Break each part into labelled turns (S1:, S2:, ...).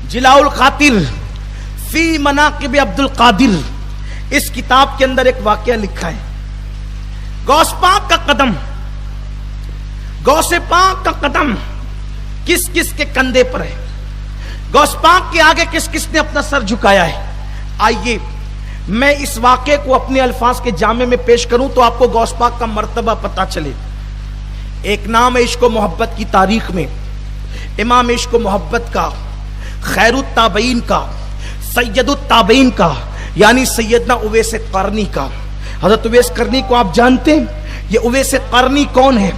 S1: جلاء الخاطر فی مناقب عبد القادر، اس کتاب کے اندر ایک واقعہ لکھا ہے۔ غوث پاک کا قدم، غوث پاک کا قدم کس کس کے کندھے پر ہے، غوث پاک کے آگے کس کس نے اپنا سر جھکایا ہے۔ آئیے میں اس واقعے کو اپنے الفاظ کے جامع میں پیش کروں تو آپ کو غوث پاک کا مرتبہ پتا چلے۔ ایک نام ہے عشق و محبت کی تاریخ میں امام عشق و محبت کا، خیر التابعین کا، سید التابعین کا، یعنی سیدنا اویس قرنی کا۔ حضرت اویس قرنی کو آپ جانتے ہیں؟ یہ اویس قرنی کون ہے؟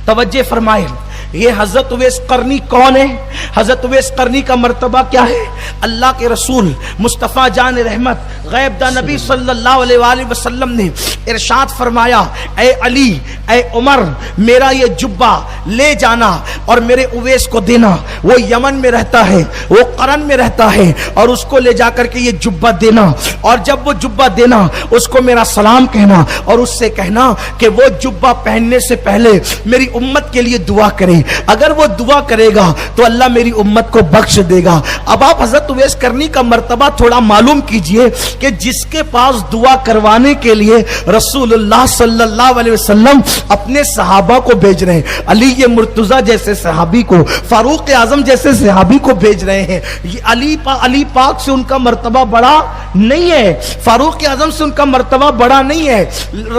S1: توجہ فرمائے، یہ حضرت اویس قرنی کون ہے؟ حضرت اویس قرنی کا مرتبہ کیا ہے؟ اللہ کے رسول مصطفیٰ جان رحمت غیب دا نبی صلی اللہ علیہ وآلہ وسلم نے ارشاد فرمایا، اے علی، اے عمر، میرا یہ جبہ لے جانا اور میرے اویس کو دینا۔ وہ یمن میں رہتا ہے، وہ قرن میں رہتا ہے، اور اس کو لے جا کر کے یہ جبہ دینا، اور جب وہ جبہ دینا اس کو میرا سلام کہنا، اور اس سے کہنا کہ وہ جبہ پہننے سے پہلے میری امت کے لیے دعا کرے، اگر وہ دعا کرے گا تو اللہ میری امت کو بخش دے گا۔ اب آپ حضرت اویس قرنی کا مرتبہ تھوڑا معلوم کیجئے کہ جس کے پاس دعا کروانے کے لیے رسول اللہ صلی اللہ علیہ وسلم اپنے صحابہ کو بھیج رہے ہیں، علی مرتضیٰ جیسے صحابی کو، فاروق اعظم جیسے صحابی کو بھیج رہے ہیں۔ یہ علی پاک سے ان کا مرتبہ بڑا نہیں ہے، فاروق اعظم سے ان کا مرتبہ بڑا نہیں ہے،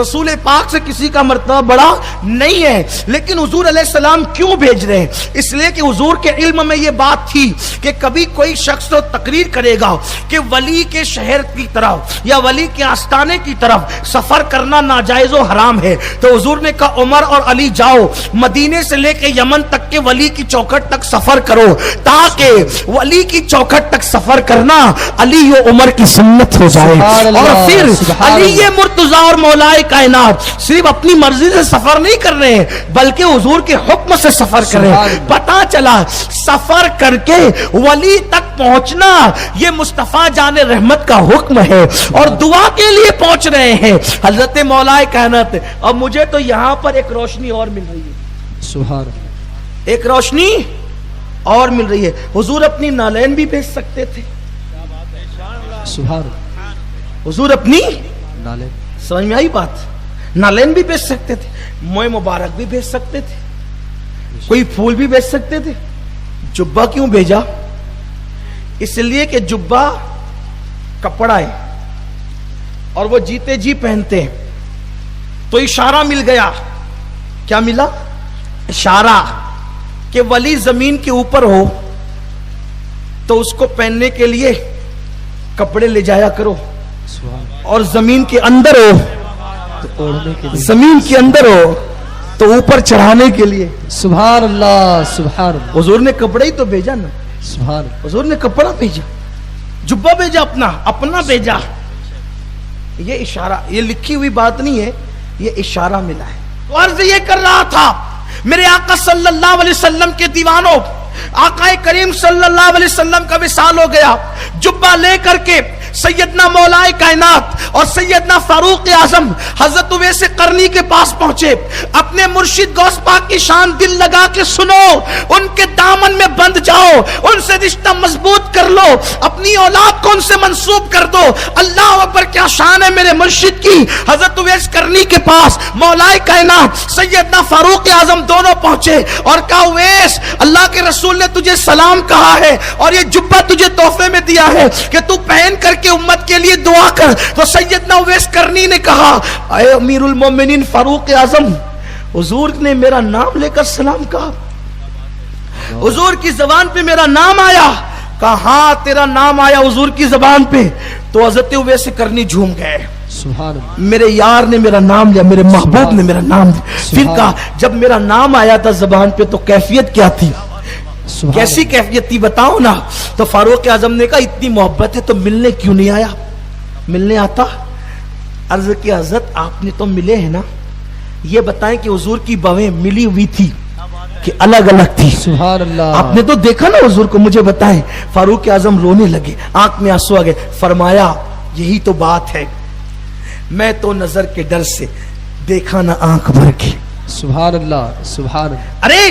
S1: رسول پاک سے کسی کا مرتبہ بڑا نہیں ہے، لیکن حضور علیہ السلام کیوں بھیج رہے ہیں؟ اس لیے کہ حضور کے علم میں یہ بات تھی کہ کبھی کوئی شخص تو تقریر کرے گا کہ ولی کے شہر کی طرف یا ولی کے آستانے کی طرف سفر کرنا ناجائز و حرام ہے، تو حضور نے کہا عمر اور علی جاؤ مدینے سے لے کے یمن تک کے ولی کی چوکھٹ تک سفر کرو، تاکہ ولی کی چوکھٹ تک سفر کرنا علی و عمر کی سنت ہو جائے۔ اور پھر علی مرتضیٰ اور مولائے کائنات صرف اپنی مرضی سے سفر نہیں کر رہے ہیں بلکہ حضور کے حکم سے سفر کر رہے ہیں۔ پتا چلا سفر کر کے ولی تک پہنچنا یہ مصطفیٰ جان رحمت کا حکم ہے، اور دعا کے لیے پہنچ رہے ہیں حضرت مولائے کائنات۔ اور مجھے تو یہاں پر ایک روشنی اور مل رہی ہے، سبحان اللہ، ایک روشنی اور مل رہی ہے۔ حضور اپنی نالین بھی بھیج سکتے تھے، سبحان اللہ، حضور اپنی نالین، سمجھ میں آئی بات؟ نالین بھی بھیج سکتے تھے، موئے مبارک بھی بھیج سکتے تھے، کوئی پھول بھی بھیج سکتے تھے۔ جبہ کیوں بھیجا؟ اس لیے کہ جبہ کپڑا ہے اور وہ جیتے جی پہنتے ہیں، تو اشارہ مل گیا۔ کیا ملا؟ اشارہ کہ ولی زمین کے اوپر ہو تو اس کو پہننے کے لیے کپڑے لے جایا کرو، اور زمین کے اندر ہو، زمین کے اندر ہو تو اوپر چڑھانے کے لیے۔ سبحان اللہ، سبحان اللہ۔ حضور نے کپڑا ہی تو بھیجا نا، سبحان اللہ، حضور نے کپڑا بھیجا، جبہ بھیجا، اپنا بھیجا۔ یہ اشارہ، یہ لکھی ہوئی بات نہیں ہے، یہ اشارہ ملا ہے۔ تو عرض یہ کر رہا تھا میرے آقا صلی اللہ علیہ وسلم کے دیوانوں، آقا کریم صلی اللہ علیہ وسلم کا وصال ہو گیا، جبہ لے کر کے سیدنا مولائے کائنات اور سیدنا فاروق اعظم حضرت اویس قرنی کے پاس پہنچے۔ اپنے مرشد غوث پاک کی شان دل لگا کے سنو، ان کے دامن میں بند جاؤ، ان سے رشتہ مضبوط کر لو، اپنی اولاد کو ان سے منسوب کر دو۔ اللہ اکبر، کیا شان ہے میرے مرشد کی۔ حضرت اویس قرنی کے پاس مولائے کائنات سیدنا فاروق اعظم دونوں پہنچے اور کہا اویس، اللہ کے رسول نے تجھے سلام کہا ہے اور یہ جبہ تجھے تحفے میں دیا ہے کہ تو پہن کر کے امت کے لیے دعا کر۔ تو سیدنا اویس قرنی نے کہا، اے امیر المومنین فاروق اعظم، حضور نے میرا نام لے کر سلام کہا، حضور کی زبان پہ میرا نام آیا۔ کہا ہاں تیرا نام آیا حضور کی زبان پہ۔ تو حضرت اویس قرنی جھوم گئے، میرے یار نے میرا نام لیا، میرے محبوب نے میرا نام لیا۔ پھر کہا جب میرا نام آیا تھا زبان پہ تو کیفیت کیا تھی؟ کیسی کیفیت تھی بتاؤ نا۔ تو فاروق اعظم نے کہا اتنی محبت ہے تو ملنے کیوں نہیں آیا؟ ملنے آتا۔ عرض کی حضرت آپ نے تو ملے ہیں نا، یہ بتائیں کہ حضور کی بویں ملی ہوئی تھی کہ الگ الگ تھی؟ سبحان اللہ، آپ نے تو دیکھا نا حضور کو، مجھے بتائیں۔ فاروق اعظم رونے لگے، آنکھ میں آنسو آ گئے۔ فرمایا یہی تو بات ہے، میں تو نظر کے ڈر سے دیکھا نہ آنکھ بھر کے۔ سبحان اللہ، سبحان اللہ۔ ارے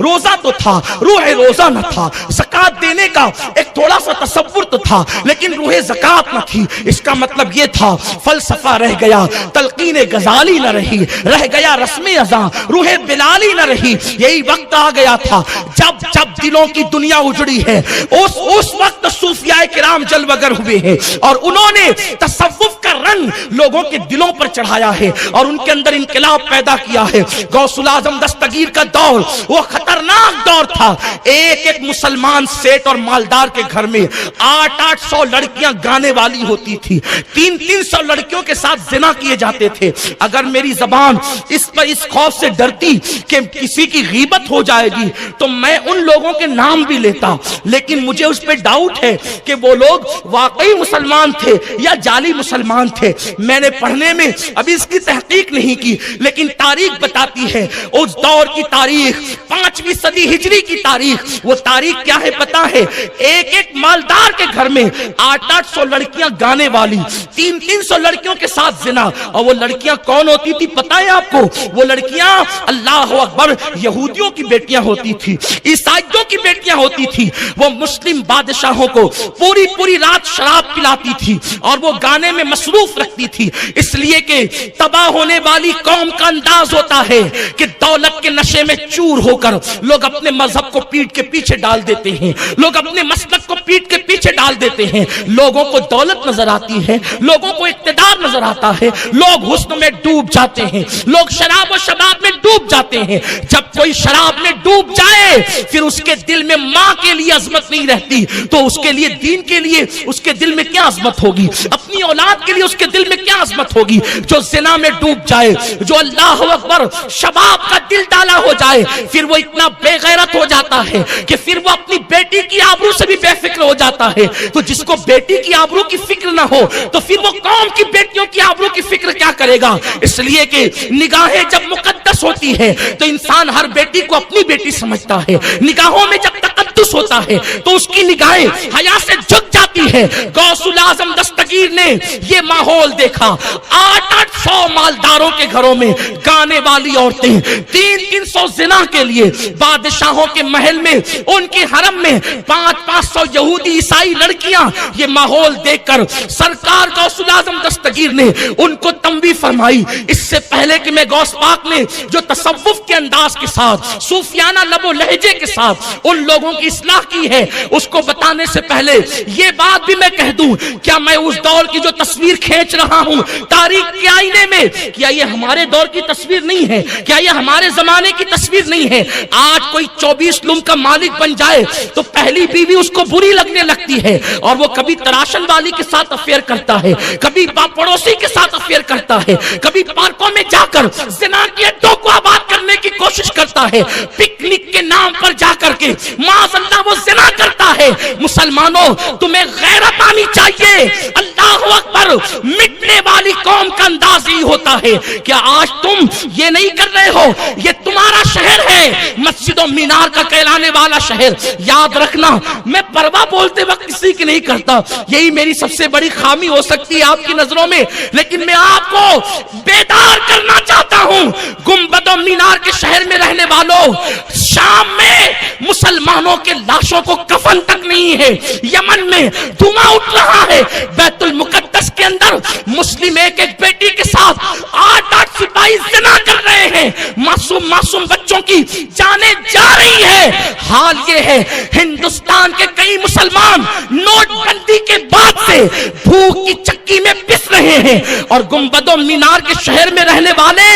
S1: روزہ تو تھا، روح روزہ نہ تھا، زکات دینے کا ایک تھوڑا سا تصور تو تھا، لیکن روح زکات نہ تھی۔ اس کا مطلب یہ تھا فلسفہ رہ گیا، تلقین غزالی نہ رہی، رہ گیا رسم ازاں، روح بلالی نہ رہی۔ یہی وقت آ گیا تھا جب دلوں کی دنیا اجڑی ہے، اس وقت صوفیاء کرام جلوگر ہوئے ہیں اور انہوں نے تصوف کا رنگ لوگوں کے دلوں پر چڑھایا ہے اور ان کے اندر انقلاب پیدا کیا ہے۔ غوث الاعظم دستگیر کا دور وہ خطرناک دور تھا۔ ایک مسلمان سیٹ اور مالدار کے گھر میں 800 لڑکیاں گانے والی ہوتی تھی، 300 لڑکیوں کے ساتھ زنا کیے جاتے تھے۔ اگر میری زبان اس خوف سے ڈرتی کہ کسی کی غیبت ہو جائے گی تو میں ان لوگوں کے نام بھی لیتا، لیکن مجھے اس پہ ڈاؤٹ ہے کہ وہ لوگ واقعی مسلمان تھے یا جعلی مسلمان تھے۔ میں نے پڑھنے میں ابھی اس کی تحقیق نہیں کی، لیکن تاریخ بتاتی ہے اس دور کی تاریخ، 5ویں صدی ہجری کی تاریخ۔ وہ تاریخ کیا ہے پتا ہے؟ ایک مالدار کے گھر میں 800 لڑکیاں گانے والی، 300 لڑکیوں کے ساتھ زنا۔ اور وہ لڑکیاں کون ہوتی تھی پتا ہے آپ کو؟ وہ لڑکیاں اللہ اکبر یہودیوں کی بیٹیاں ہوتی تھی، عیسائیوں کی بیٹیاں ہوتی تھی۔ وہ مسلم بادشاہوں کو پوری رات شراب پلاتی تھی اور وہ گانے میں مصروف رکھتی تھی، اس لیے کہ تباہ ہونے والی قوم کا انداز ہوتا ہے کہ دولت کے نشے میں چور ہو کر لوگ اپنے مذہب کو پیٹ کے پیچھے ڈال دیتے ہیں، لوگ اپنے مسلک کو پیٹ کے پیچھے ڈال دیتے ہیں۔ لوگوں کو دولت نظر آتی ہے، لوگوں کو اقتدار نظر آتا ہے، لوگ حسن میں ڈوب جاتے ہیں، لوگ شراب و شباب میں ڈوب جاتے ہیں۔ جب کوئی شراب میں ڈوب جائے پھر اس کے دل میں ماں کے لیے عظمت نہیں رہتی، تو اس کے لیے دین کے لیے اس کے دل میں کیا عظمت ہوگی؟ اپنی اولاد کے لیے اس کے دل میں کیا عظمت ہوگی؟ جو زنا میں ڈوب جائے، جو اللہ اکبر شباب کا دل ڈالا ہو جائے، پھر وہ اتنا بے غیرت ہو جاتا ہے کہ پھر وہ اپنی بیٹی کی آبرو سے بھی بے فکر ہو جاتا ہے۔ تو جس کو بیٹی کی آبرو کی فکر نہ ہو تو پھر وہ قوم کی بیٹیوں کی آبرو کی فکر کیا کرے گا؟ اس لیے کہ نگاہیں جب مقدس ہوتی ہے تو انسان ہر بیٹی کو اپنی بیٹی سمجھتا ہے، نگاہوں میں جب تقدس ہوتا ہے تو اس کی نگاہیں حیا سے جھک جاتی ہے۔ غوث الاعظم دستگیر نے یہ ماحول دیکھا، 800 مالداروں کے گھروں میں گانے والی عورتیں، 300 زنا کے لیے بادشاہوں کے محل میں، ان کے حرم میں 500 یہودی عیسائی لڑکیاں۔ یہ ماحول دیکھ کر سرکار غوث الاعظم دستگیر نے ان کو تنبیہ فرمائی۔ اس سے پہلے کہ میں غوث پاک نے جو تصوف کے انداز کے ساتھ، صوفیانہ لب و لہجے کے ساتھ ان لوگوں کی اصلاح کی ہے، اس کو بتانے سے پہلے یہ بات بھی میں کہہ دوں، کیا میں اس دور کی جو تصویر کھینچ رہا ہوں تاریخ کے آئینے میں، کیا یہ ہمارے دور کی تصویر نہیں ہے؟ کیا یہ ہمارے زمانے کی تصویر نہیں ہے؟ آج کوئی 24 لوم کا مالک بن جائے تو پہلی بیوی اس کو بری لگنے لگتی ہے اور وہ کبھی تراشن والی کے ساتھ افیئر کرتا ہے، کبھی پڑوسی کے ساتھ افیئر کرتا ہے، کبھی پارکوں میں جا کر زنا کے اڈوں کو آباد کرنے کی کوشش کرتا ہے، پکنک کے نام پر جا کر کے معاذ اللہ وہ زنا کرتا ہے۔ مسلمانوں تمہیں غیرت آنی چاہیے۔ اللہ اکبر، مٹنے والی قوم کا انداز ہی ہوتا ہے۔ کیا آج تم یہ نہیں کر رہے ہو؟ یہ تمہارا شہر ہے، مسجد و مینار کا کہلانے والا شہر۔ یاد رکھنا، میں پرواہ بولتے وقت کسی کی نہیں کرتا، یہی میری سب سے بڑی خامی ہو سکتی ہے آپ کی نظروں میں، لیکن میں آپ کو بیدار کرنا چاہتا ہوں۔ گنبد و مینار کے شہر میں رہنے والوں، شام میں مسلمانوں کے لاشوں کو کفن تک نہیں ہے، یمن میں دھواں اٹھ رہا ہے، بیت المقدس کے اندر مسلم ایک بیٹی کے ساتھ 8 سپاہی زنا کر رہے ہیں، معصوم بچوں کی جانیں جا رہی ہے۔ حال یہ ہے ہندوستان کے کئی مسلمان نوٹ بندی کے بعد سے بھوک کی چکی میں پس رہے ہیں، اور گنبد و مینار کے شہر میں رہنے والے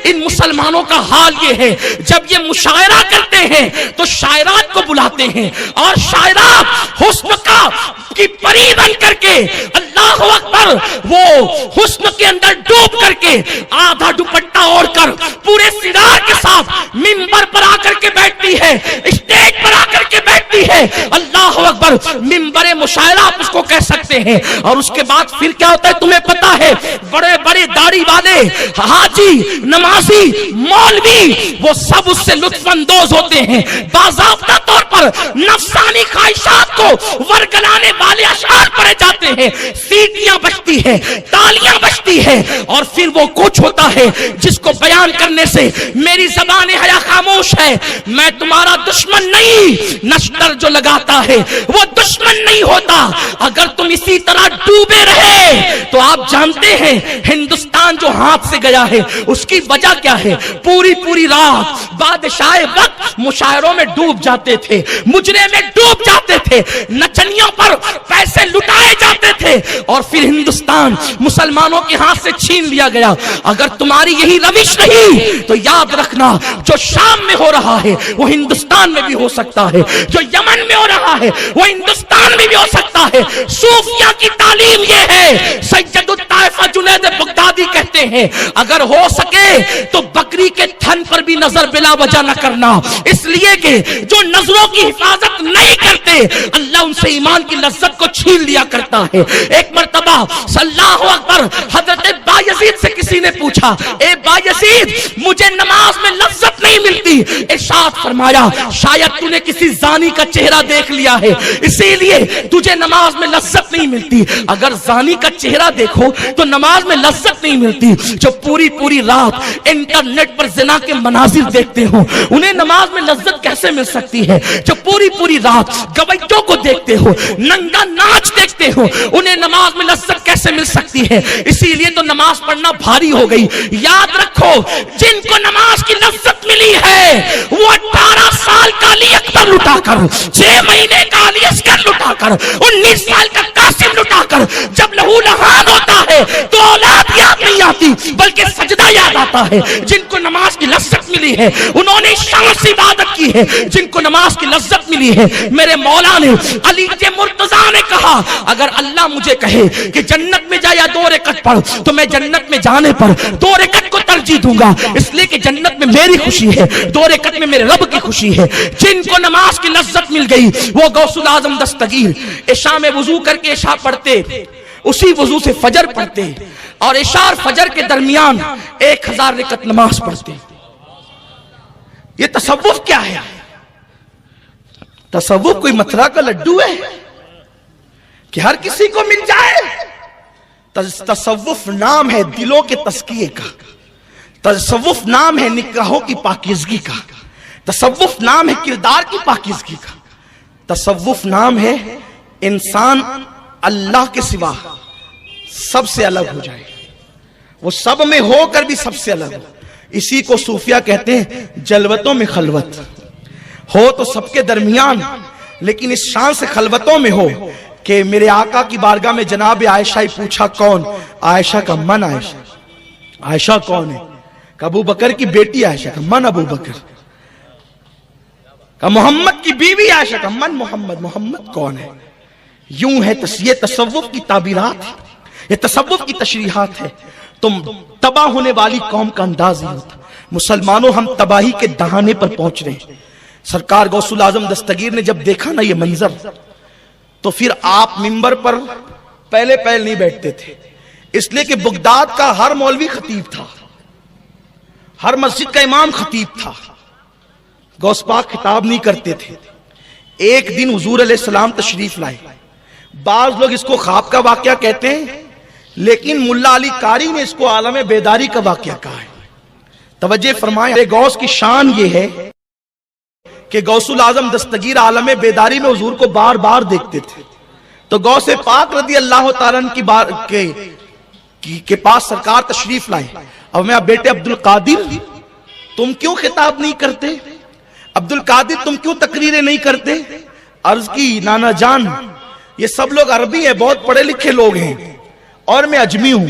S1: ان مسلمانوں کا حال یہ ہے، جب یہ مشاعرہ کرتے ہیں تو شاعرات کو بلاتے ہیں اور شاعرات حسن کی پری بن کر کے، اللہ اکبر، وہ حسن کے اندر ڈوب کر کے آدھا دوپٹہ اوڑھ کر پورے سرار کے ساتھ منبر پر آ کر کے بیٹھتی ہے، اسٹیج پر آ کر کے بیٹھتی ہے۔ اللہ اکبر، منبر مشاعرہ آپ اس کو کہہ سکتے ہیں۔ اور اس کے بعد پھر کیا ہوتا ہے تمہیں پتا ہے؟ بڑے بڑے داڑھی والے حاجی، نمازی، مولوی، وہ سب اس سے لطف اندوز ہوتے ہیں، باضابطہ طور پر نفسانی خواہشات کو ورگلانے والے اشعار پڑھے جاتے ہیں، سیٹیاں بجتی ہیں، تالیاں بجتی بنتی ہے اور پھر وہ کچھ ہوتا ہے جس کو بیان کرنے سے میری زبان حیا خاموش ہے. میں تمہارا دشمن نہیں. نشتر جو لگاتا ہے وہ دشمن نہیں ہوتا. اگر تم اسی طرح ڈوبے رہے تو آپ جانتے ہیں ہندوستان جو ہاتھ سے گیا ہے اس کی وجہ کیا ہے. پوری رات بادشاہ وقت مشاعروں میں ڈوب جاتے تھے, مجرے میں ڈوب جاتے تھے, نچنیوں پر پیسے لٹائے جاتے تھے اور پھر ہندوستان مسلمانوں کے ہاتھ سے چھین لیا گیا. اگر تمہاری یہی روش نہیں تو یاد رکھنا جو شام میں ہو رہا ہے وہ ہندوستان میں بھی ہو سکتا ہے, جو یمن میں ہو رہا ہے وہ ہندوستان میں بھی ہو سکتا ہے. صوفیہ کی تعلیم یہ ہے, سید الطائفہ جنید بغدادی کہتے ہیں اگر ہو سکے تو بکری کے تھن پر بھی نظر بلا وجہ نہ کرنا, اس لیے کہ جو نظروں کی حفاظت نہیں کرتے اللہ ان سے ایمان کی لذت کو چھین لیا کرتا ہے. ایک مرتبہ اللہ اکبر حضرت بایزید سے کسی نے پوچھا, اے بایزید مجھے نماز میں لذت نہیں ملتی. ارشاد فرمایا شاید تو نے کسی زانی کا چہرہ دیکھ لیا ہے اسی لیے تجھے نماز میں لذت نہیں ملتی. اگر زانی کا چہرہ دیکھو تو نماز میں لذت نہیں ملتی. جو پوری رات انٹرنیٹ پر زنا کے مناظر دیکھتے ہو انہیں نماز میں لذت کیسے مل سکتی ہے. جو پوری رات گویوں کو دیکھتے ہو, ننگا ناچ دیکھتے ہو, انہیں نماز میں لذت کیسے مل سکتی ہے. اسی لیے تو نماز پڑھنا بھاری ہو گئی. یاد رکھو جن کو نماز کی لذت ملی ہے وہ 18 سال کا علی اکبر لٹا کر, 6 مہینے کا علی اصغر لٹا کر, 19 سال کا قاسم لٹا کر جب لہو لہان ہوتا ہے تو اولاد یاد نہیں آتی بلکہ سجدہ یاد آتا ہے. جن کو نماز کی لذت ملی ہے انہوں نے شان سے عبادت کی ہے. جن کو نماز کی لذت ملی ہے میرے مولا نے علی مرتضیٰ نے کہا اگر اللہ مجھے کہے کہ جنت میں جا یا 2 رکعت پڑھ تو میں جنت میں جانے پر 2 رکعت کو ترجیح دوں گا, اس لیے کہ جنت میں میری خوشی ہے, 2 رکعت میں میرے رب کی خوشی ہے. جن کو نماز کی لذت مل گئی وہ غوث الاعظم دستگیر عشاء میں وضو کر کے عشاء پڑھتے, اسی وضو سے فجر پڑھتے اور عشاء اور فجر کے درمیان 1000 رکعت نماز پڑھتے. یہ تصوف کیا ہے؟ تصوف کوئی متھرا کا لڈو ہے کہ ہر کسی کو مل جائے. تصوف نام ہے دلوں کے تزکیے کا, تصوف نام ہے نکاحوں کی پاکیزگی کا, تصوف نام ہے کردار کی پاکیزگی کا, تصوف نام ہے انسان اللہ کے سوا سب سے الگ ہو جائے, وہ سب میں ہو کر بھی سب سے الگ ہو. اسی کو صوفیہ کہتے ہیں جلوتوں میں خلوت ہو تو سب کے درمیان, لیکن اس شان سے خلوتوں میں ہو کہ میرے آقا کی بارگاہ میں جناب عائشہ ہی پوچھا کون؟ عائشہ کا من عائشہ. عائشہ کون ہے؟ کہ ابو بکر کی بیٹی عائشہ کا من ابو بکر. کہ محمد کی بیوی عائشہ کا من محمد. محمد کون ہے؟ یوں ہے یہ تصوف کی تعبیرات ہے, یہ تصوف کی تشریحات ہے. تم تباہ ہونے والی قوم کا انداز ہی ہوتا. مسلمانوں ہم تباہی کے دہانے پر پہنچ رہے ہیں. سرکار غوث الاعظم دستگیر نے جب دیکھا نا یہ منظر تو پھر آپ منبر پر پہلے نہیں بیٹھتے تھے, اس لیے کہ بغداد کا ہر مولوی خطیب تھا, ہر مسجد کا امام خطیب تھا. غوث پاک خطاب نہیں کرتے تھے. ایک دن حضور علیہ السلام تشریف لائے. بعض لوگ اس کو خواب کا واقعہ کہتے ہیں لیکن ملا علی قاری نے اس کو عالم بیداری کا واقعہ کہا ہے. توجہ فرمائیں, غوث کی شان یہ ہے کہ غوث الاعظم دستگیر عالم بیداری میں حضور کو بار بار دیکھتے تھے. تو غوث پاک رضی اللہ تعالیٰ کے پاس سرکار تشریف لائے. اب میں بیٹے عبد القادر تم کیوں خطاب نہیں کرتے؟ عبد القادر تم کیوں تقریریں نہیں کرتے؟ عرض کی نانا جان یہ سب لوگ عربی ہیں, بہت پڑھے لکھے لوگ ہیں اور میں اجمی ہوں.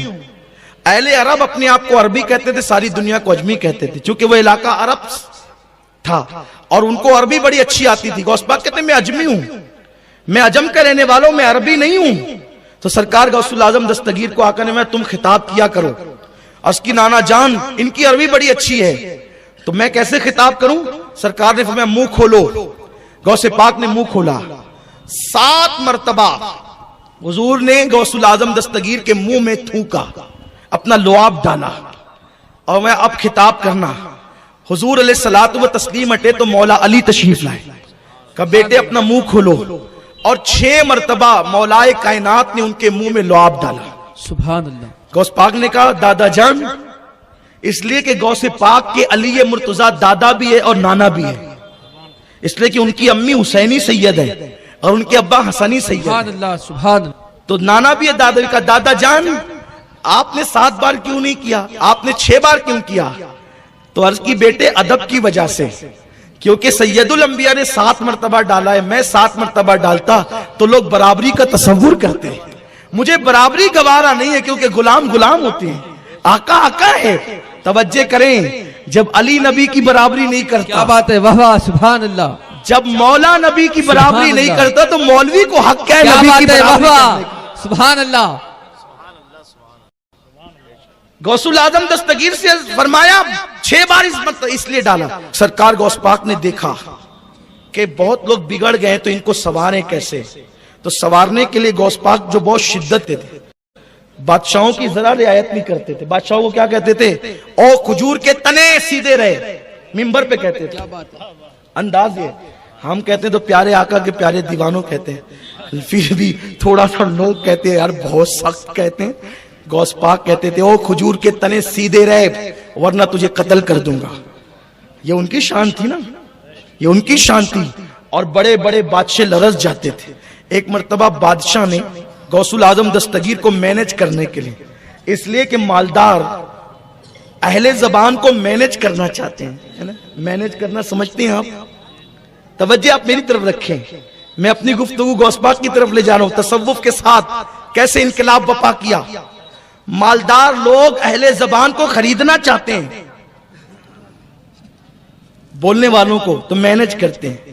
S1: اہل عرب اپنے آپ کو عربی کہتے تھے, ساری دنیا کو اجمی کہتے تھے چونکہ وہ علاقہ عرب تھا اور ان کو عربی بڑی اچھی آتی تھی. غوث پاک کہتے ہیں میں اجمی ہوں, میں عجم کا رہنے والوں, میں عربی نہیں ہوں. تو سرکار غوث الاعظم دستگیر کو آقا نے میں تم خطاب کیا کرو. اس کی نانا جان ان کی عربی بڑی اچھی ہے تو میں کیسے خطاب کروں؟ سرکار نے فرمایا منہ کھولو. غوث پاک نے منہ کھولا. 7 مرتبہ حضور نے غوث الاعظم دستگیر کے منہ میں تھوکا, اپنا لعاب ڈالا اور میں اب خطاب کرنا. حضور علیہ الصلوۃ و تسلیم ہٹے تو مولا علی تشریف لائے. کہ بیٹے اپنا منہ کھولو, اور 6 مرتبہ مولا کائنات نے ان کے منہ میں لعاب ڈالا.
S2: سبحان اللہ.
S1: غوث پاک نے کہا دادا جان، اس لیے کہ غوث پاک کے علی مرتضیٰ دادا بھی ہے اور نانا بھی ہے، اس لیے کہ ان کی امی حسینی سید ہے اور ان کے ابا حسنی سید
S2: سبحان اللہ سبحان اللہ.
S1: تو نانا بھی ہے دادا بھی. کا دادا جان آپ نے 7 بار کیوں نہیں کیا، آپ نے 6 بار کیوں کیا؟ تو عرض کی بیٹے ادب کی وجہ سے، کیونکہ سید الانبیاء نے 7 مرتبہ ڈالا ہے، میں 7 مرتبہ ڈالتا تو لوگ برابری کا تصور کرتے ہیں. مجھے برابری گوارا نہیں ہے کیونکہ غلام غلام ہوتے ہیں، آقا آقا ہے. توجہ کریں، جب علی نبی کی برابری نہیں
S2: کیا
S1: کرتا،
S2: بات ہے، واہ واہ سبحان اللہ.
S1: جب مولا نبی کی برابری
S2: سبحان
S1: نہیں
S2: اللہ.
S1: کرتا تو مولوی کو حق ہے
S2: کیا
S1: نبی کی
S2: بات ہے، واہ
S1: برابری
S2: واہ
S1: کرنے کا.
S2: سبحان اللہ.
S1: غوث العظم دستگیر سے فرمایا 6 بار اس لیے ڈالا. سرکار غوث پاک نے دیکھا کہ بہت لوگ بگڑ گئے تو ان کو سواریں کیسے، تو سوارنے کے لیے غوث پاک جو بہت شدت تھے، بادشاہوں کی ذرا رعایت نہیں کرتے تھے. بادشاہوں کو کیا کہتے تھے؟ او کھجور کے تنے سیدھے رہے، ممبر پہ کہتے تھے. انداز یہ، ہم کہتے ہیں تو پیارے آقا کے پیارے دیوانوں کہتے ہیں، پھر بھی تھوڑا سا لوگ کہتے ہیں یار بہت سخت کہتے ہیں. غوث پاک کہتے تھے او کھجور کے تنے سیدھے رہے ورنہ تجھے قتل کر دوں گا. یہ ان کی شان تھی نا، یہ ان کی شان تھی. اور بڑے بڑے بادشاہ لرز جاتے تھے. ایک مرتبہ بادشاہ نے غوث العظم دستگیر کو مینج کرنے کے لیے، اس لیے کہ مالدار اہل زبان کو مینج کرنا چاہتے ہیں، مینج کرنا سمجھتے ہیں آپ. توجہ آپ میری طرف رکھیں، میں اپنی گفتگو غوث پاک کی طرف لے جا رہا ہوں. تصوف کے ساتھ کیسے انقلاب بپا کیا. مالدار لوگ اہل زبان کو خریدنا چاہتے ہیں، بولنے والوں کو تو مینج کرتے ہیں.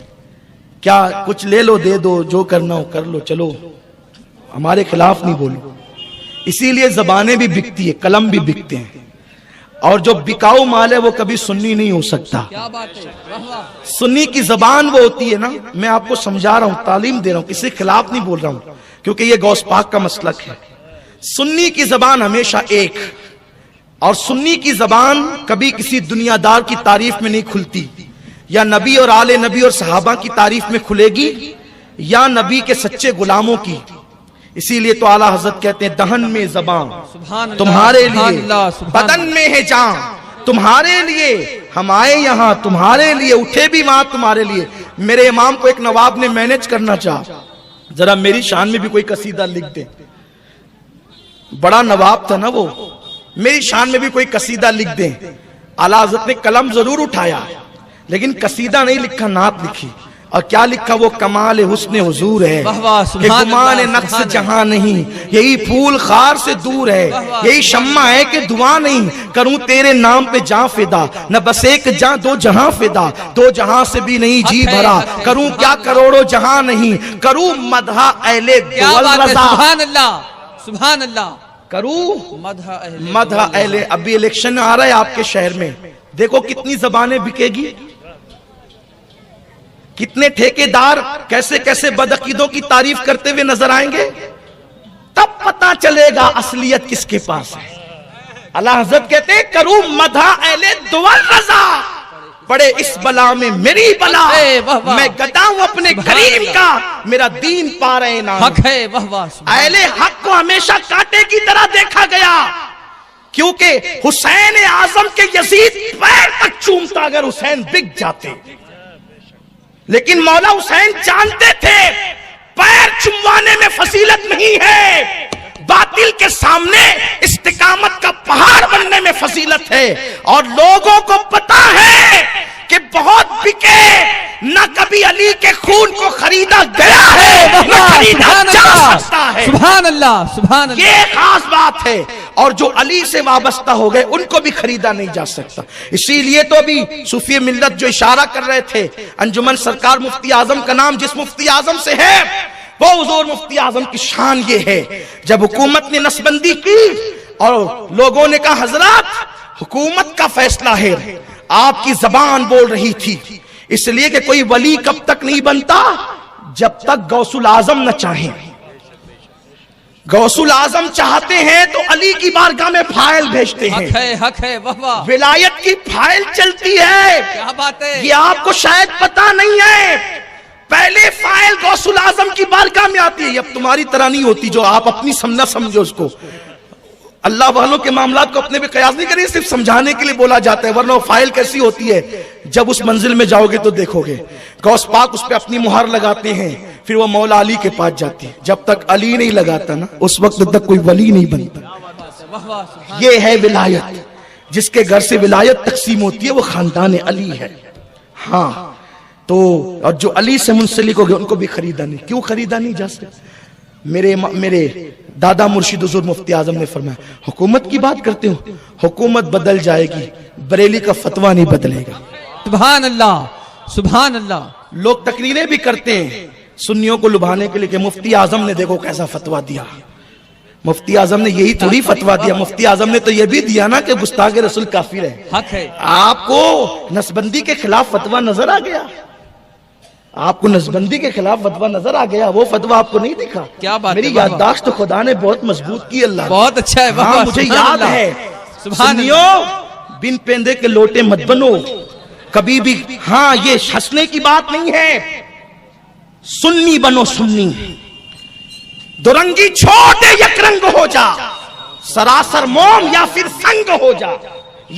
S1: کیا کچھ لے لو دے دو، جو کرنا ہو کر لو، چلو ہمارے خلاف نہیں بولو. اسی لیے زبانیں بھی بکتی ہے، قلم بھی بکتے ہیں. اور جو بکاؤ مال ہے وہ کبھی سنی نہیں ہو سکتا.
S2: کیا بات ہے، واہ واہ.
S1: سنی کی زبان وہ ہوتی ہے نا، میں آپ کو سمجھا رہا ہوں، تعلیم دے رہا ہوں، کسی کے خلاف نہیں بول رہا ہوں کیونکہ یہ غوث پاک کا مسلک ہے. سنی کی زبان ہمیشہ ایک، اور سنی کی زبان کبھی کسی دنیا دار کی تعریف میں نہیں کھلتی، یا نبی اور آل نبی اور صحابہ کی تعریف میں کھلے گی یا نبی کے سچے غلاموں کی. اسی لیے تو اعلیٰ حضرت کہتے ہیں دہن میں زبان
S2: سبحان اللہ،
S1: تمہارے
S2: سبحان
S1: لیے،
S2: اللہ، سبحان
S1: بدن میں ہے جان تمہارے لیے، ہم آئے یہاں تمہارے لیے، اٹھے بھی وہاں تمہارے لیے. میرے امام کو ایک نواب نے مینج کرنا چاہا، ذرا میری شان میں بھی کوئی قصیدہ لکھ دے. بڑا نواب تھا نا وہ، میری شان میں بھی کوئی قصیدہ لکھ دیں. اعلیٰ حضرت نے قلم ضرور اٹھایا لیکن قصیدہ نہیں لکھا، نعت لکھی. اور کیا لکھا؟ وہ کمال حسن حضور ہے
S2: واہ واہ
S1: کہ
S2: سبحان
S1: گمان
S2: اللہ،
S1: نقص
S2: سبحان
S1: جہاں نہیں، یہی پھول خار سے دور ہے، یہی شمع ہے کہ دعا نہیں. کروں تیرے نام پہ جاں فدا، نہ بس ایک جاں دو جہاں فدا، دو جہاں سے بھی نہیں جی بھرا. کروں کیا کروڑوں جہاں نہیں، کروں مدح اہل
S2: کیا
S1: دول
S2: بات ہے،
S1: رضا،
S2: سبحان اللہ سبحان اللہ.
S1: کروں
S2: مدح
S1: مدح اہل. ابھی الیکشن آ رہا ہے آپ کے شہر میں، دیکھو کتنی زبانیں بکے گی، کتنے ٹھیکیدار کیسے کیسے بدعقیدوں کی تعریف کرتے ہوئے نظر آئیں گے. تب پتا چلے گا اصلیت کس کے پاس ہے. اللہ حضرت کہتے ہیں کروں مدح اہل دول رضا، پڑے اس بلا میں میری بلا، میں گدا ہوں اپنے کریم کا، میرا دین پا رہے نام.
S2: حق ہے، واہ واہ.
S1: اہل حق کو ہمیشہ کانٹے کی طرح دیکھا گیا کیونکہ حسین اعظم کے یزید پیر تک چومتا اگر حسین بک جاتے. لیکن مولا حسین جانتے تھے پیر چموانے میں فضیلت نہیں ہے، باطل کے سامنے استقامت کا پہاڑ بننے میں فضیلت ہے. اور لوگوں کو پتا ہے کہ بہت بکے، نہ کبھی علی کے خون کو خریدا گیا ہے نہ خریدا جا سکتا ہے.
S2: سبحان اللہ سبحان اللہ.
S1: یہ خاص بات ہے. اور جو علی سے وابستہ ہو گئے ان کو بھی خریدا نہیں جا سکتا. اسی لیے تو ابھی صوفی ملت جو اشارہ کر رہے تھے، انجمن سرکار مفتی اعظم کا نام جس مفتی اعظم سے ہے وہ حضور مفتی اعظم کی شان یہ ہے. جب حکومت نے نسبندی کی اور لوگوں نے کہا حضرات حکومت کا فیصلہ ہے، آپ کی زبان بول رہی تھی، اس لیے کہ کوئی ولی کب تک نہیں بنتا جب تک غوث العظم نہ چاہیں. غوث العظم چاہتے ہیں تو علی کی بارگاہ میں فائل بھیجتے ہیں.
S2: حق ہے، حق ہے، واہ واہ.
S1: ولایت کی فائل چلتی ہے.
S2: کیا بات ہے.
S1: یہ آپ کو شاید پتا نہیں ہے، پہلے فائل غوث العظم کی بارگاہ میں آتی ہے. اب تمہاری طرح نہیں ہوتی جو آپ اپنی سمجھنا سمجھو اس کو. اللہ والوں کے معاملات کو اپنے بھی قیاس نہیں کریں، صرف سمجھانے کے لیے بولا جاتا ہے، ورنہ فائل کیسی ہوتی ہے جب اس منزل میں جاؤ گے تو دیکھو گے۔ غوث پاک اس پہ اپنی مہر لگاتے ہیں، پھر وہ مولا علی کے پاس جاتی ہے۔ جب تک علی نہیں لگاتا نا اس وقت تک کوئی ولی نہیں بنتا۔
S2: واہ واہ سبحان
S1: یہ ہے ولایت، جس کے گھر سے ولایت تقسیم ہوتی ہے وہ خاندان علی ہے۔ ہاں تو اور جو علی سے منسلک ہو گئے ان کو بھی خریدا نہیں۔ کیوں خریدا نہیں جا سکتا؟ میرے دادا مرشد حضور مفتی اعظم نے فرمایا حکومت کی بات کرتے ہو، حکومت بدل جائے گی، بریلی کا فتویٰ نہیں بدلے گا۔
S2: سبحان اللہ سبحان اللہ۔
S1: لوگ تقریریں بھی کرتے ہیں سنیوں کو لبھانے کے لیے کہ مفتی اعظم نے دیکھو کیسا فتویٰ دیا۔ مفتی اعظم نے یہی تھوڑی فتویٰ دیا، مفتی اعظم نے تو یہ بھی دیا نا کہ گستاخ رسول کافر ہے۔
S2: حق ہے۔
S1: آپ کو نسبندی کے خلاف فتویٰ نظر آ گیا؟ آپ کو نسبندی کے خلاف فتویٰ نظر آ گیا؟ وہ فتویٰ آپ کو نہیں دکھا؟
S2: کیا بات ہے،
S1: میری
S2: واہ واہ۔
S1: یادداشت تو خدا نے بہت مضبوط کی اللہ نے۔
S2: بہت اچھا ہے، واہ
S1: ہاں
S2: واہ،
S1: مجھے
S2: سبحان
S1: یاد
S2: اللہ۔
S1: ہے۔
S2: سبحان
S1: سنیو بن پیندے کے لوٹے مت بنو کبھی بھی۔ ہاں یہ ہنسنے کی بات نہیں ہے، سنی بنو سنی، دورنگی چھوڑ دے یک رنگ ہو جا، سراسر موم یا پھر سنگ ہو جا،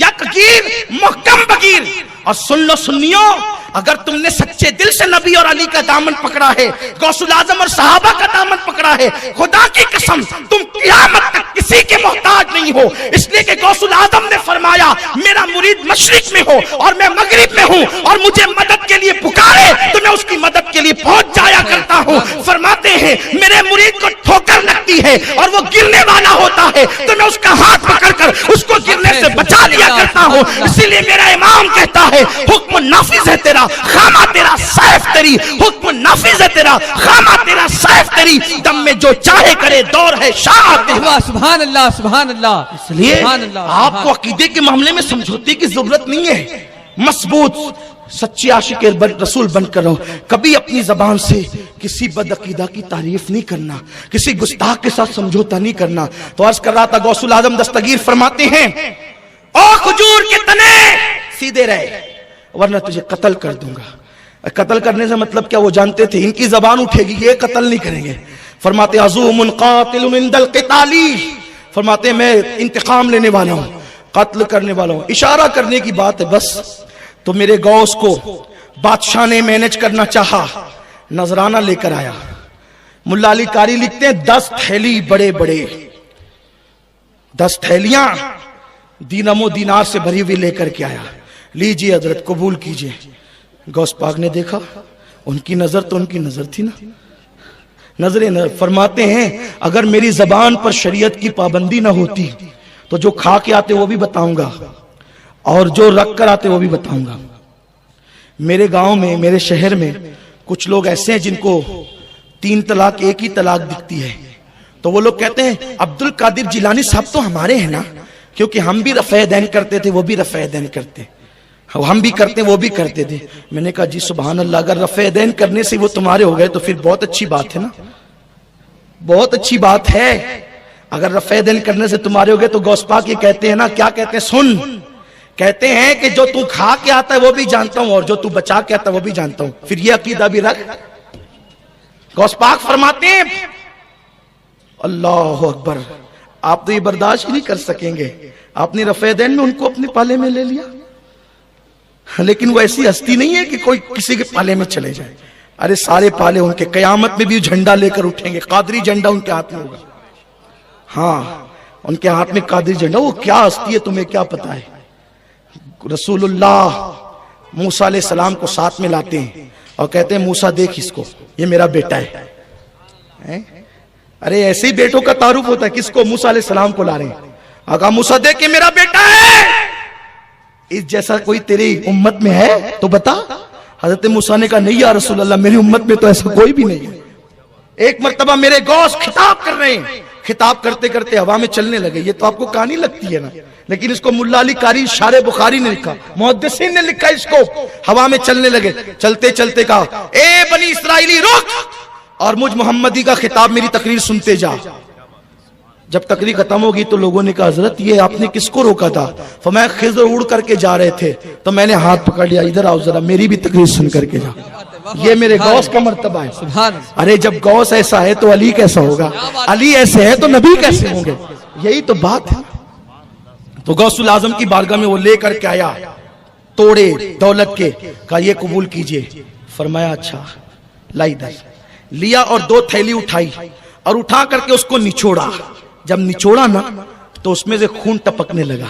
S1: یک گیر محکم بگیر۔ اور سن لو سنیو، اگر تم نے سچے دل سے نبی اور علی کا دامن پکڑا ہے، غوث الاعظم اور صحابہ کا دامن پکڑا ہے، خدا کی قسم تم قیامت تک کسی کے محتاج نہیں ہو۔ اس لیے کہ غوث الاعظم نے فرمایا میرا مرید مشرق میں ہو اور میں مغرب میں ہوں، اور مجھے مدد کے لیے پکارے تو میں اس کی مدد کے لیے پہنچ جایا کرتا ہوں۔ فرماتے ہیں میرے مرید کو ٹھوکر لگتی ہے اور وہ گرنے والا ہوتا ہے تو میں اس کا ہاتھ پکڑ کر اس کو گرنے سے بچا لیا کرتا ہوں۔ اسی لیے میرا امام کہتا ہے حکم نافذ ہے تیرا، خامہ تیرا سیف تیری، حکم نافذ ہے تیرا، خامہ تیرا سیف تیری، دم میں جو چاہے کرے دور ہے شاہ تیرا۔
S2: واہ سبحان اللہ سبحان اللہ۔
S1: اس لیے
S2: سبحان اللہ،
S1: آپ کو عقیدے کے معاملے میں سمجھوتے کی ضرورت نہیں ہے، مضبوط سچی عاشق رسول بن کر رہو۔ کبھی اپنی زبان سے کسی بد عقیدہ کی تعریف نہیں کرنا، کسی گستاخ کے ساتھ سمجھوتا نہیں کرنا۔ تو عرض کر رہا تھا غوث الاعظم دستگیر فرماتے ہیں او کھجور کے تنے سیدھے رہے ورنہ تجھے قتل کر دوں گا۔ قتل کرنے سے مطلب کیا؟ وہ جانتے تھے ان کی زبان اٹھے گی یہ قتل نہیں کریں گے۔ فرماتے عزوم قاتل عند القتال، فرماتے میں انتقام لینے والا ہوں، قتل کرنے والا ہوں۔ اشارہ کرنے کی بات ہے بس۔ تو میرے غوث کو بادشاہ نے مینج کرنا چاہا، نذرانہ لے کر آیا۔ ملا علی قاری لکھتے ہیں 10 تھیلی بڑے بڑے، 10 تھیلیاں دینم و دینار سے بھری ہوئی لے کر کے آیا۔ لیجئے حضرت قبول کیجئے۔ غوث پاک نے دیکھا، ان کی نظر تو ان کی نظر تھی نا، نظر فرماتے ہیں اگر میری زبان پر شریعت کی پابندی نہ ہوتی تو جو کھا کے آتے وہ بھی بتاؤں گا اور جو رکھ کر آتے وہ بھی بتاؤں گا۔ میرے گاؤں میں، میرے شہر میں کچھ لوگ ایسے ہیں جن کو 3 طلاق ایک ہی طلاق دکھتی ہے، تو وہ لوگ کہتے ہیں عبد القادر جیلانی صاحب تو ہمارے ہیں نا، کیونکہ ہم بھی رفع دین کرتے تھے وہ بھی رفع دین کرتے، ہم بھی کرتے وہ بھی کرتے تھے۔ میں نے کہا جی سبحان اللہ، اگر رفع دین کرنے سے وہ تمہارے ہو گئے تو پھر بہت اچھی بات ہے نا، بہت اچھی بات ہے۔ اگر رفع دین کرنے سے تمہارے ہو گئے تو غوث پاک یہ کہتے ہیں نا، کیا کہتے ہیں سن، کہتے ہیں کہ جو تو کھا کے آتا ہے وہ بھی جانتا ہوں اور جو تو بچا کے آتا ہے وہ بھی جانتا ہوں، پھر یہ عقیدہ بھی رکھ۔ غوث پاک فرماتے ہیں اللہ اکبر، آپ تو یہ برداشت نہیں کر سکیں گے، آپ نے رفع دین میں ان کو اپنے پالے میں لے لیا، لیکن وہ ایسی ہستی نہیں ہے کہ کوئی کسی کے پالے میں چلے جائے۔ ارے سارے پالے ان کے، قیامت میں بھی جھنڈا لے کر اٹھیں گے، قادری جھنڈا ان کے ہاتھ میں ہوگا۔ ہاں ان کے ہاتھ میں قادری جھنڈا، وہ کیا ہستی ہے تمہیں کیا پتا ہے۔ رسول اللہ موسیٰ علیہ السلام کو ساتھ میں لاتے ہیں اور کہتے ہیں موسیٰ دیکھ اس کو، یہ میرا بیٹا ہے۔ ارے ایسے ہی بیٹوں کا تعارف ہوتا ہے، کس کو؟ موسیٰ علیہ السلام کو لا رہے ہیں۔ آقا موسیٰ دیکھ یہ میرا بیٹا ہے، اس جیسا کوئی تیری امت میں ہے تو بتا۔ حضرت موسیٰ نے کہا نہیں یا رسول اللہ، میری امت میں تو ایسا کوئی بھی نہیں ہے۔ ایک مرتبہ میرے غوث خطاب کر رہے ہیں، خطاب کرتے کرتے ہوا میں چلنے لگے۔ یہ تو آپ کو کہانی لگتی ہے نا، لیکن اس کو ملا علی قاری شارح بخاری نے لکھا، محدثین نے لکھا اس کو۔ ہوا میں چلنے لگے، چلتے چلتے کہا اے بنی اسرائیلی رک اور مجھ محمدی کا خطاب میری تقریر سنتے جا۔ جب تقریر ختم ہوگی تو لوگوں نے کہا حضرت یہ آپ نے کس کو روکا تھا؟ فرمایا خضر اڑ کر کے جا رہے تھے تو میں نے ہاتھ پکڑ لیا، ادھر آؤ ذرا میری بھی تقریر سن کر کے جا۔ یہ میرے غوث کا مرتبہ ہے.
S2: سبحان اللہ.
S1: ارے جب غوث ایسا ہے تو علی کیسا ہوگا, علی ایسے ہے تو نبی کیسے ہوں گے, یہی تو بات ہے. تو غوث الاعظم کی بارگاہ میں وہ لے کر کے آیا توڑے دولت کے, کہا یہ قبول کیجئے. فرمایا اچھا لائی در, لیا اور 2 تھیلی اٹھائی اور اٹھا کر کے اس کو نچوڑا. جب نچوڑا نا تو اس میں سے خون ٹپکنے لگا.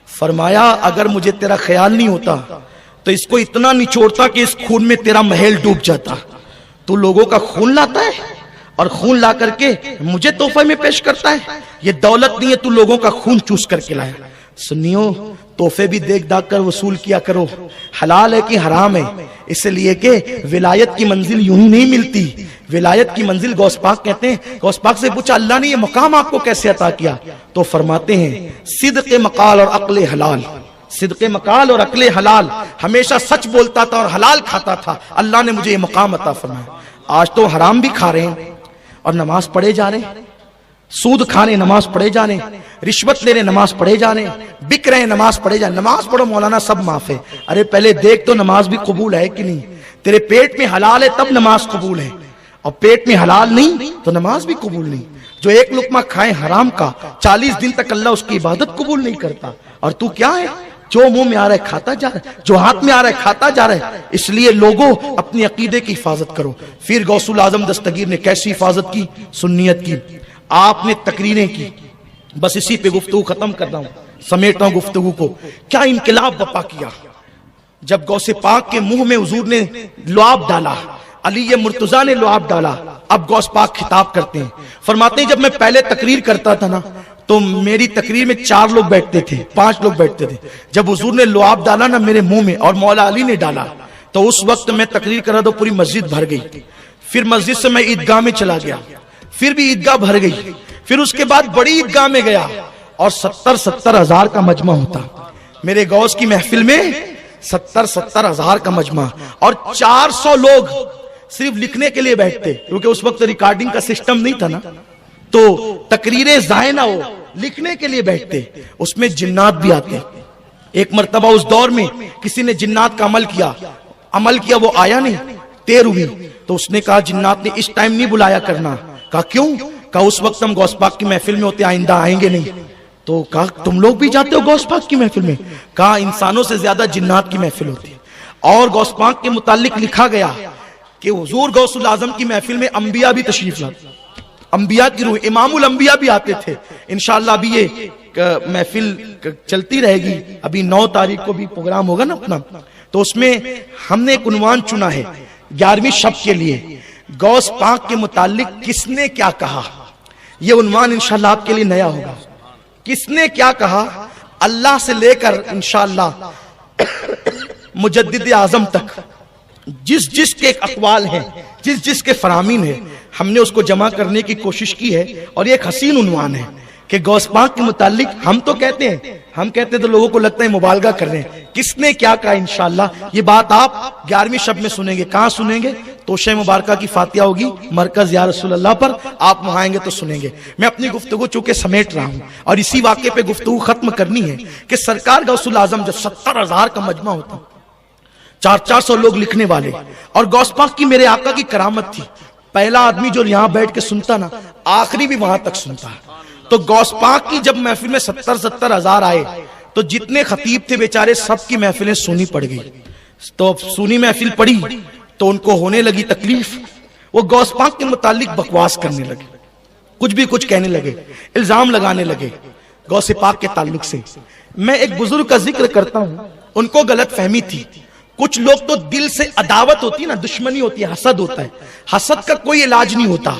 S1: فرمایا اگر مجھے تیرا خیال نہیں ہوتا تو اس کو اتنا نچوڑتا کہ اس خون میں تیرا محل ڈوب جاتا. تو لوگوں کا خون لاتا ہے اور خون لا کر کے مجھے تحفے میں پیش کرتا ہے. یہ دولت نہیں ہے, تو لوگوں کا خون چوس کر کے لایا. سنیو, تحفے بھی دیکھ داکھ کر وصول کیا کرو. حلال ہے کہ حرام ہے, اس لیے کہ ولایت کی منزل یوں ہی نہیں ملتی. ولایت کی منزل غوث پاک کہتے ہیں. غوث پاک سے پوچھا اللہ نے یہ مقام آپ کو کیسے عطا کیا؟ تو فرماتے ہیں صدق مقال اور عقل حلال. صدق مقال اور عقل حلال, ہمیشہ سچ بولتا تھا اور حلال کھاتا تھا, اللہ نے مجھے یہ مقام عطا فرمایا. آج تو حرام بھی کھا رہے ہیں اور نماز پڑھے جا رہے ہیں, سود کھانے نماز پڑھے جا رہے ہیں, رشوت لے رہے نماز پڑھے جا رہے ہیں, بک رہے ہیں نماز پڑھے جا رہے ہیں. نماز پڑھو مولانا سب معاف ہے. ارے پہلے دیکھ تو نماز بھی قبول ہے کہ نہیں. تیرے پیٹ میں حلال ہے تب نماز قبول ہے, اور پیٹ میں حلال نہیں تو نماز بھی قبول نہیں. جو ایک لقمہ کھائے حرام کا 40 دن تک اللہ اس کی عبادت قبول نہیں کرتا. اور تو کیا ہے, جو منہ میں آ رہا ہے کھاتا جا رہا ہے, جو ہاتھ میں آ رہا ہے کھاتا جا رہا ہے. اس لیے لوگوں اپنی عقیدے کی حفاظت کرو. پھر غوث الاعظم دستگیر نے کیسی حفاظت کی, سنیت کی. آپ نے تقریریں کی, بس اسی پہ گفتگو ختم کر رہا ہوں, سمیٹ رہا ہوں گفتگو کو. کیا انقلاب برپا کیا جب غوث پاک کے منہ میں حضور نے لعاب ڈالا, علی مرتضیٰ نے لعاب ڈالا. اب غوث پاک خطاب کرتے ہیں, فرماتے ہیں جب میں پہلے تقریر کرتا تھا نا تو میری تقریر میں 4 لوگ بیٹھتے تھے, 5 لوگ بیٹھتے تھے. جب حضور نے لعاب ڈالا نا میرے منہ میں اور مولا علی نے ڈالا تو اس وقت میں تقریر کر رہا تو پوری مسجد بھر گئی. پھر مسجد سے میں عیدگاہ میں چلا گیا, پھر بھی عیدگاہ بھر گئی. پھر اس کے بعد بڑی عیدگاہ میں گیا اور 70 ہزار کا مجمع ہوتا. میرے غوث کی محفل میں 70 ہزار کا مجمع, اور 400 لوگ صرف لکھنے کے لیے بیٹھتے, کیونکہ اس وقت ریکارڈنگ کا سسٹم نہیں تھا نا, تو تقریریں ضائع نہ ہو, لکھنے کے لیے بیٹھتے. اس میں جنات بھی آتے. ایک مرتبہ اس دور میں کسی نے جنات کا عمل کیا, وہ آیا نہیں, دیر ہوئی, تو اس نے کہا جنات نے اس ٹائم نہیں بلایا کرنا. کہا کیوں؟ کہا اس وقت ہم غوث پاک کی محفل میں ہوتے, آئندہ آئیں گے نہیں. تو کہا تم لوگ بھی جاتے ہو غوث پاک کی محفل میں؟ کہا انسانوں سے زیادہ جنات کی محفل ہوتی ہے. اور غوث پاک کے متعلق لکھا گیا کہ حضور غوث الاعظم کی محفل میں انبیاء بھی تشریف لاتے, انبیاء کی روح, امام الانبیاء بھی آتے تھے. انشاءاللہ ابھی یہ محفل چلتی رہے گی, ابھی 9 تاریخ کو بھی پروگرام ہوگا نا اپنا, تو اس میں ہم نے ایک عنوان چنا ہے 11ویں شب کے لیے, غوث پاک کے متعلق کس نے کیا کہا. یہ عنوان انشاءاللہ آپ کے لیے نیا ہوگا, کس نے کیا کہا. اللہ سے لے کر انشاءاللہ مجدد اعظم تک جس کے اقوال ہیں, جس کے فرامین ہیں, ہم نے اس کو جمع کرنے کی کوشش کی ہے. اور یہ ایک حسین عنوان ہے کہ غوث پاک کے متعلق ہم کہتے ہیں تو لوگوں کو لگتا ہے مبالغہ کر رہے ہیں. کس نے کیا کہا, انشاءاللہ یہ بات آپ 11ویں شب میں سنیں گے. کہاں سنیں گے؟ توشہ مبارکہ کی فاتحہ ہوگی مرکز یا رسول اللہ پر, آپ وہاں آئیں گے تو سنیں گے. میں اپنی گفتگو چونکہ سمیٹ رہا ہوں اور اسی واقعے پہ گفتگو ختم کرنی ہے کہ سرکار غوث الاعظم جب 70 ہزار کا مجمع ہوتا, 400 لوگ لکھنے والے, اور غوث پاک کی میرے آقا کی کرامت تھی, پہلا آدمی جو یہاں بیٹھ کے سنتا نا آخری بھی وہاں تک سنتا. تو غوث پاک کی جب محفل میں 70 ہزار آئے تو جتنے خطیب تھے بیچارے سب کی محفلیں سونی پڑ گئی. تو سونی محفل پڑی تو ان کو ہونے لگی تکلیف, وہ غوث پاک کے متعلق بکواس کرنے لگے, کچھ بھی کچھ کہنے لگے, الزام لگانے لگے غوث پاک کے تعلق سے. میں ایک بزرگ کا ذکر کرتا ہوں, ان کو غلط فہمی تھی. کچھ لوگ تو دل سے عداوت ہوتی ہے نا, دشمنی ہوتی ہے, حسد ہوتا ہے. حسد کا کوئی علاج نہیں ہوتا,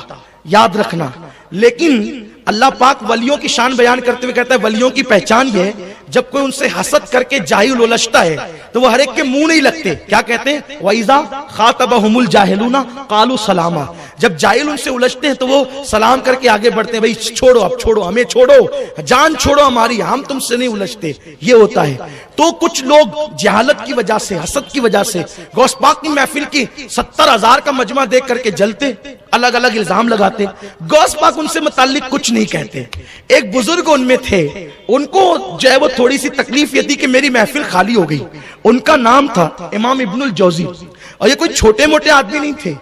S1: یاد رکھنا. لیکن اللہ پاک ولیوں کی شان بیان کرتے ہوئے کہتا ہے ولیوں کی پہچان یہ ہے جب کوئی ان سے حسد کر کے جاہل الجھتا ہے تو وہ ہر ایک کے منہ نہیں لگتے. کیا کہتے ہیں؟ وَإِذَا خَاطَبَهُمُ الْجَاهِلُونَ قَالُوا سَلَامًا. جب جاہل ان سے الجھتے ہیں تو وہ سلام کر کے آگے بڑھتے ہیں, بھائی چھوڑو, اب چھوڑو, ہمیں چھوڑو, جان چھوڑو ہماری, ہم تم سے نہیں الجھتے. یہ ہوتا ہے. تو کچھ لوگ جہالت کی وجہ سے, حسد کی وجہ سے غوث پاک کی محفل کی 70 ہزار کا مجمع دیکھ کر کے جلتے, الگ الگ الزام لگاتے. غوث پاک ان سے متعلق کچھ نہیں کہتے. ایک بزرگ ان میں تھے, ان کو جو ہے وہ تھوڑی سی تکلیف یہ تھی کہ میری محفل خالی ہو گئی. ان کا نام تھا امام ابن الجوزی, اور یہ کوئی چھوٹے موٹے آدمی نہیں تھے.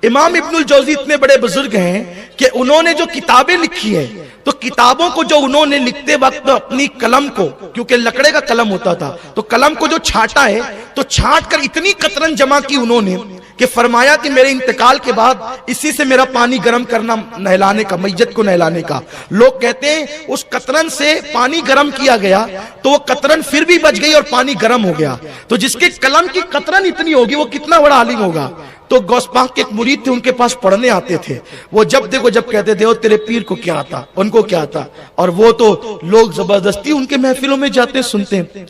S1: امام ابن الجوزی اتنے بڑے بزرگ ہیں کہ انہوں نے جو کتابیں لکھی ہے تو کتابوں کو جو انہوں نے لکھتے وقت اپنی قلم کو, کیونکہ لکڑے کا قلم ہوتا تھا, تو قلم کو جو چھانٹا ہے تو چھانٹ کر اتنی قطرن جمع کی انہوں نے کہ فرمایا کہ میرے انتقال کے بعد اسی سے میرا پانی گرم کرنا نہلانے کا, میت کو نہلانے کا. لوگ کہتے ہیں اس قطرن سے پانی گرم کیا گیا تو وہ قطرن پھر بھی بچ گئی اور پانی گرم ہو گیا. تو جس کے قلم کی قطرن اتنی ہوگی وہ کتنا بڑا عالم ہوگا. تو غوث پاک کے ایک مرید تھے, ان کے پاس پڑھنے آتے تھے. وہ جب دیکھو جب کہتے تھے تیرے پیر کو کیا آتا, ان کو کیا آتا, اور وہ تو لوگ زبردستی ان کے محفلوں میں جاتے سنتے ہیں.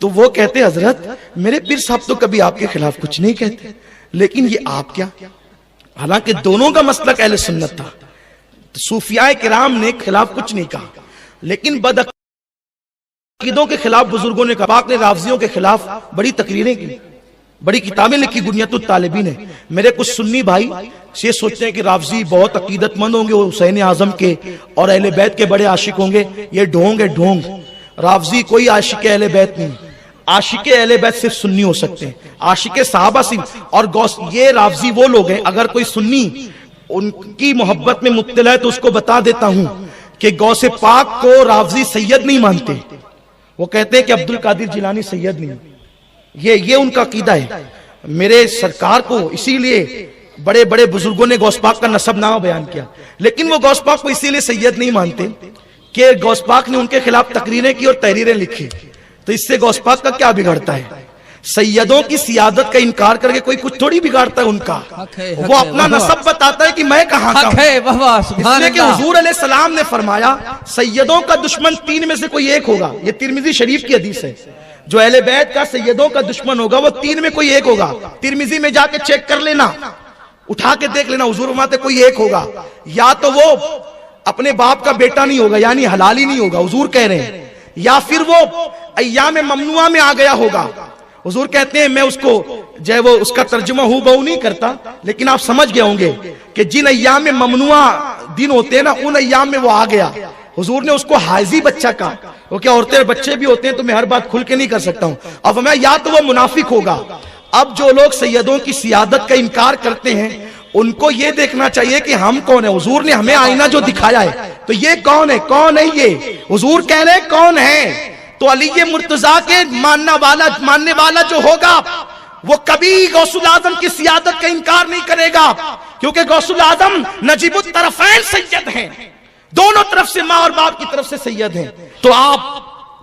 S1: تو وہ کہتے حضرت میرے پیر صاحب تو کبھی آپ کے خلاف کچھ نہیں کہتے, لیکن یہ آپ کیا. حالانکہ دونوں کا مسلک اہل سنت تھا. صوفیاء کرام نے خلاف کچھ نہیں کہا, لیکن بدعقیدوں کے خلاف بزرگوں نے کہا. پاک نے رافضیوں کے خلاف بڑی تقریریں کی, بڑی کتابیں لکھی. بنیت الطالبین ہے. میرے کچھ سنی بھائی یہ سوچتے ہیں کہ رافضی بہت عقیدت مند ہوں گے, وہ حسین اعظم کے اور اہل بیت کے بڑے عاشق ہوں گے. یہ ڈھونگ ہے, ڈھونگ. رافضی کوئی عاشق اہل بیت نہیں. عاشق اہل بیت صرف سنی ہو سکتے ہیں, عاشق صحابہ سے. اور یہ رافضی وہ لوگ ہیں, اگر کوئی سنی ان کی محبت میں مبتلا ہے تو اس کو بتا دیتا ہوں کہ غوث پاک کو رافضی سید نہیں مانتے. وہ کہتے ہیں کہ عبد القادر جیلانی سید نہیں. یہ ان کا عقیدہ ہے. میرے سرکار کو اسی لیے بڑے بڑے بزرگوں نے غوث پاک کا نسب نامہ بیان کیا, لیکن وہ غوث پاک کو اسی لیے سید نہیں مانتے کہ غوث پاک نے ان کے خلاف تقریریں کی اور تحریریں لکھی. تو اس سے غوث پاک کا کیا بگڑتا ہے؟ سیدوں کی سیادت کا انکار کر کے کوئی کچھ تھوڑی بگاڑتا ہے ان کا. وہ اپنا نسب بتاتا ہے کہ میں کہاں کا ہوں. اس لیے کہ حضور علیہ السلام نے فرمایا سیدوں کا دشمن 3 میں سے کوئی ایک ہوگا. یہ ترمذی شریف کی حدیث ہے. جو اہل بیت کا سیدوں کا دشمن ہوگا وہ 3 میں کوئی ایک ہوگا. ترمذی میں جا کے چیک کر لینا, اٹھا کے دیکھ لینا. حضور فرماتے کوئی ایک ہوگا. یا تو وہ اپنے باپ کا بیٹا نہیں ہوگا, یعنی حلالی نہیں ہوگا, حضور کہہ رہے ہیں. یا پھر وہ ایام ممنوعہ میں آ گیا ہوگا. حضور کہتے ہیں میں اس کو وہ اس کا ترجمہ ہو بہو نہیں کرتا, لیکن آپ سمجھ گئے ہوں گے کہ جن ایام میں ممنوعہ دن ہوتے ہیں نا, ان ایام میں وہ آ گیا. حضور نے اس کو حائزی بچہ کہا, کیونکہ عورتیں بچے بھی ہوتے ہیں تو میں ہر بات کھل کے نہیں کر سکتا ہوں. اب میں یا تو وہ منافق ہوگا. اب جو لوگ سیدوں کی سیادت کا انکار کرتے ہیں ان کو یہ دیکھنا چاہیے کہ ہم کون ہیں. حضور نے ہمیں آئینہ جو دکھایا ہے تو یہ کون ہے, کون ہے یہ؟ حضور کہہ رہے کون ہے؟ تو علی مرتضیٰ کے ماننے والا جو ہوگا وہ کبھی غوث الاعظم کی سیادت کا انکار نہیں کرے گا, کیونکہ غوث الاعظم نجیب الطرفین سید ہیں, دونوں طرف سے, ماں اور باپ کی طرف سے سید ہیں. تو آپ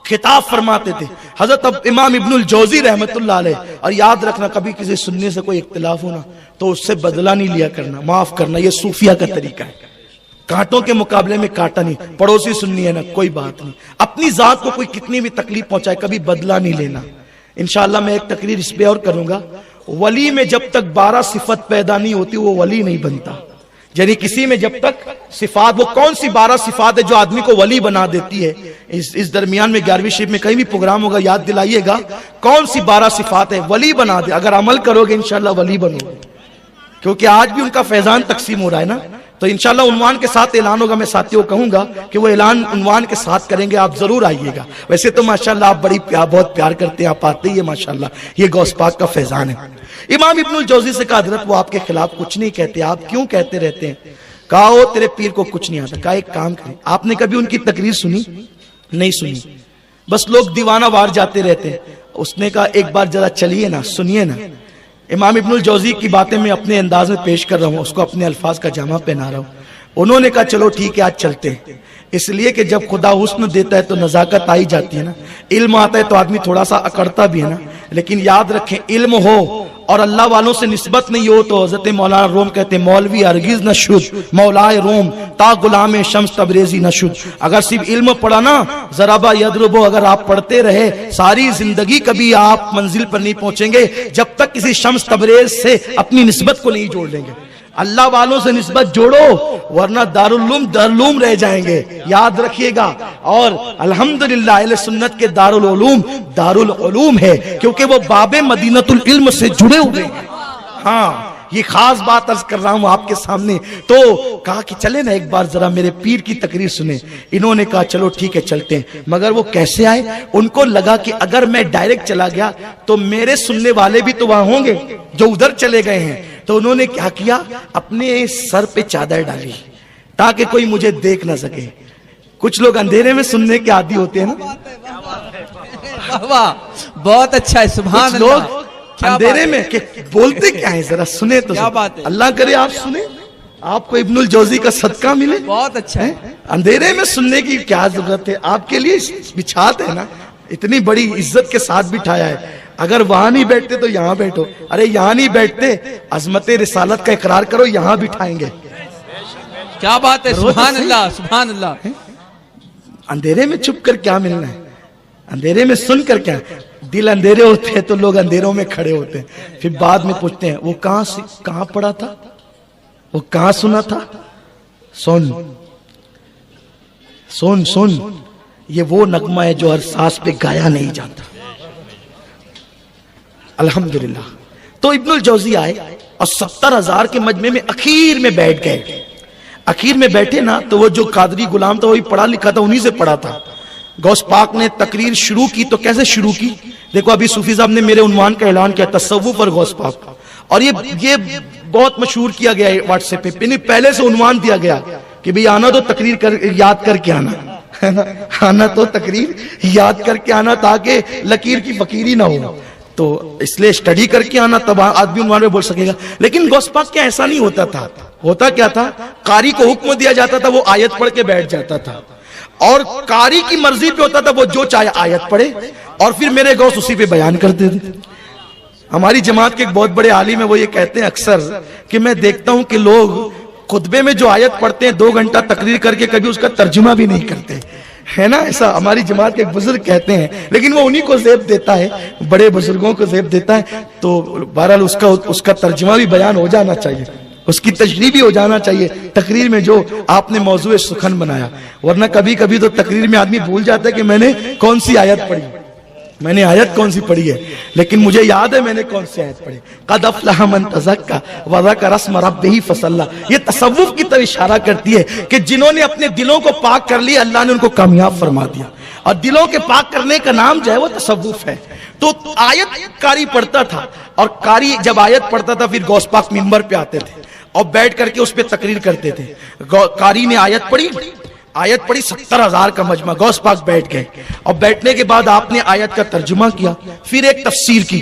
S1: خطاب فرماتے تھے حضرت امام ابن الجوزی رحمت اللہ علیہ. اور یاد رکھنا کبھی کسی سننے سے کوئی اختلاف ہونا تو اس سے بدلہ نہیں لیا کرنا, معاف کرنا. یہ صوفیہ کا طریقہ ہے. کانٹوں کے مقابلے میں کانٹا نہیں. پڑوسی سننی ہے نا, کوئی بات نہیں. اپنی ذات کو کوئی کتنی بھی تکلیف پہنچائے کبھی بدلہ نہیں لینا. انشاءاللہ میں ایک تقریر اس پہ اور کروں گا. ولی میں جب تک 12 صفت پیدا نہیں ہوتی وہ ولی نہیں بنتا. یعنی کسی میں جب تک صفات, وہ کون سی 12 صفات ہے جو آدمی کو ولی بنا دیتی ہے؟ اس درمیان میں 11ویں شریف میں کہیں بھی پروگرام ہوگا یاد دلائیے گا کون سی 12 صفات ہے ولی بنا دے. اگر عمل کرو گے انشاءاللہ ولی بنو گے, کیونکہ آج بھی ان کا فیضان تقسیم ہو رہا ہے نا. تو انشاءاللہ عنوان کے ساتھ اعلان ہوگا. میں ساتھیوں کو کہوں گا کہ وہ اعلان عنوان کے ساتھ کریں گے, آپ ضرور آئیے گا. ویسے تو ماشاءاللہ آپ بہت پیار کرتے ہیں, آپ آتے ہی ہیں ماشاءاللہ. یہ غوث پاک کا فیضان ہے. امام ابن الجوزی سے کہا حضرت وہ آپ کے خلاف کچھ نہیں کہتے, آپ کیوں کہتے رہتے ہیں؟ کہا وہ تیرے پیر کو کچھ نہیں آتا. کہا ایک کام کریں, آپ نے کبھی ان کی تقریر سنی؟ نہیں سنی. بس لوگ دیوانہ وار جاتے رہتے ہیں. اس نے کہا ایک بار ذرا چلیے نا, سنیے نا. امام ابن الجوزی کی باتیں میں اپنے انداز میں پیش کر رہا ہوں, اس کو اپنے الفاظ کا جامع پہنا رہا ہوں. انہوں نے کہا چلو ٹھیک ہے آج چلتے ہیں. اس لیے کہ جب خدا حسن دیتا ہے تو نزاکت آئی جاتی ہے نا. علم آتا ہے تو آدمی تھوڑا سا اکڑتا بھی ہے نا. لیکن یاد رکھیں علم ہو اور اللہ والوں سے نسبت نہیں ہو تو حضرت مولانا روم کہتے ہیں مولوی ہرگز نہ شد مولائے روم تا غلام شمس تبریزی نہ شد. اگر صرف علم پڑھا نا ضربا یضربو, اگر آپ پڑھتے رہے ساری زندگی کبھی آپ منزل پر نہیں پہنچیں گے جب تک کسی شمس تبریز سے اپنی نسبت کو نہیں جوڑ لیں گے. اللہ والوں سے نسبت جوڑو ورنہ دارالعلوم رہ جائیں گے, یاد رکھیے گا. اور الحمدللہ اہل سنت کے دارالعلوم ہے کیونکہ وہ باب مدینۃ العلم سے جڑے ہوئے ہیں. ہاں یہ خاص بات عرض کر رہا ہوں آپ کے سامنے. تو کہا کہ چلے نا ایک بار ذرا میرے پیر کی تقریر سنیں. انہوں نے کہا چلو ٹھیک ہے چلتے ہیں. مگر وہ کیسے آئے؟ ان کو لگا کہ اگر میں ڈائریکٹ چلا گیا تو میرے سننے والے بھی تو وہاں ہوں گے جو ادھر چلے گئے ہیں. تو انہوں نے کیا کیا؟ اپنے سر پہ چادر ڈالی تاکہ کوئی مجھے دیکھ نہ سکے. کچھ لوگ اندھیرے میں سننے کے عادی ہوتے ہیں نا.
S2: واہ بہت اچھا ہے. سبحان
S1: کچھ لوگ
S2: اللہ.
S1: اندھیرے میں کہ بولتے کیا ہیں ذرا سنیں تو.
S2: کیا بات ہے.
S1: اللہ کرے آپ سنیں, آپ کو ابن الجوزی کا صدقہ ملے.
S2: بہت اچھا ہے.
S1: اندھیرے میں سننے کی کیا ضرورت ہے؟ آپ کے لیے بچھات ہے نا, اتنی بڑی عزت کے ساتھ بٹھایا ہے. اگر وہاں نہیں بیٹھتے تو یہاں بیٹھو. ارے یہاں نہیں بیٹھتے, عظمت رسالت کا اقرار کرو, یہاں بٹھائیں گے.
S2: کیا بات ہے. سبحان اللہ سبحان اللہ.
S1: اندھیرے میں چھپ کر کیا ملنا ہے؟ اندھیرے میں سن کر کیا؟ دل اندھیرے ہوتے ہیں تو لوگ اندھیروں میں کھڑے ہوتے ہیں, پھر بعد میں پوچھتے ہیں وہ کہاں پڑا تھا, وہ کہاں سنا تھا. سن سن سن, یہ وہ نغمہ ہے جو ہر سانس پہ گایا نہیں جاتا. الحمدللہ. تو ابن الجوزی آئے اور 70,000 کے مجمع میں اخیر میں بیٹھ گئے. اخیر میں بیٹھے نا تو وہ جو قادری غلام تھا وہی پڑھا لکھا تھا, انہی سے پڑھا تھا. غوث پاک نے تقریر شروع کی تو کیسے شروع کی؟ دیکھو ابھی صوفی صاحب نے میرے عنوان کا اعلان کیا, تصوف اور غوث پاک, اور یہ بہت مشہور کیا گیا ہے واٹس ایپ پہ. پہلے سے عنوان دیا گیا کہ بھئی آنا تو تقریر یاد کر کے آنا, آنا تو تقریر یاد کر کے آنا تاکہ لکیر کی فقیری نہ ہو. تو اس لیے اسٹڈی کر کے آنا تب آدمی عنوان میں بول سکے گا. لیکن غوث پاک کیا ایسا نہیں ہوتا تھا. ہوتا کیا تھا, قاری کو حکم دیا جاتا تھا, وہ آیت پڑھ کے بیٹھ جاتا تھا, اور قاری کی مرضی پہ ہوتا تھا, وہ جو چاہے آیت پڑھے اور پھر میرے غوث اسی پہ بیان کرتے تھے. ہماری جماعت کے ایک بہت بڑے عالم ہیں, وہ یہ کہتے ہیں اکثر کہ میں دیکھتا ہوں کہ لوگ خطبے میں جو آیت پڑھتے ہیں 2 گھنٹہ تقریر کر کے کبھی اس کا ترجمہ بھی نہیں کرتے, ہے نا. ایسا ہماری جماعت کے ایک بزرگ کہتے ہیں, لیکن وہ انہی کو زیب دیتا ہے, بڑے بزرگوں کو زیب دیتا ہے. تو بہرحال اس کا ترجمہ بھی بیان ہو جانا چاہیے, اس کی تشریح بھی ہو جانا چاہیے تقریر میں جو آپ نے موضوع سخن بنایا. ورنہ کبھی کبھی تو تقریر میں آدمی بھول جاتا ہے کہ میں نے کون سی آیت پڑھی, میں نے آیت کون سی پڑھی ہے, لیکن مجھے یاد ہے میں نے کون سی آیت پڑھی. قد افلح من تزکا وذکر اسم ربہ فصلی. یہ تصوف کی طرف اشارہ کرتی ہے کہ جنہوں نے اپنے دلوں کو پاک کر لیا اللہ نے ان کو کامیاب فرما دیا, اور دلوں کے پاک کرنے کا نام جو ہے وہ تصوف ہے. تو آیت قاری پڑھتا تھا, اور قاری جب آیت پڑھتا تھا پھر غوث پاک منبر پہ آتے تھے اور بیٹھ کر کے اس پہ تقریر کرتے تھے. قاری نے آیت پڑھی 70,000 کا مجمع, غوث پاک بیٹھ گئے, اور بیٹھنے کے بعد آپ نے آیت کا ترجمہ کیا, پھر ایک تفسیر کی.